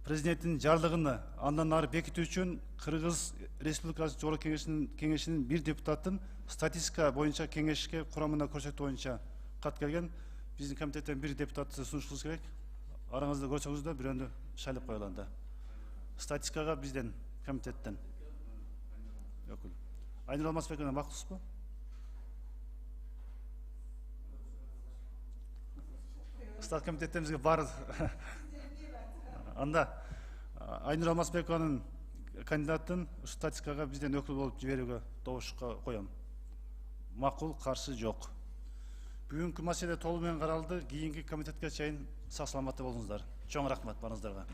S1: президентinin жарлыгыны андан ары бекитүү үчүн Кыргыз Республикасы Жогорку Кеңешинин бир депутатын статистика боюнча кеңешке курамына көрсөтүү боюнча кат келген. Биздин комитеттен бир депутатты сунушубуз керек. Араңызда көрсөңүз да бирөөнү шайлап коеланда. Статистикага бизден комитеттен. Өкүл. Айнур Алмазбековна макулсузбу? Стат комитеттен бизге бар. Анда Айнур Алмазбекованын кандидатын статистикага бизден өкүл болуп жиберүүгө добушка коем. Макул, каршы жок. Бүгүнкү маселе толугу менен каралды. Кийинки комитетке чейин сак саламатта болуңуздар. Чоң рахмат барыңыздарга.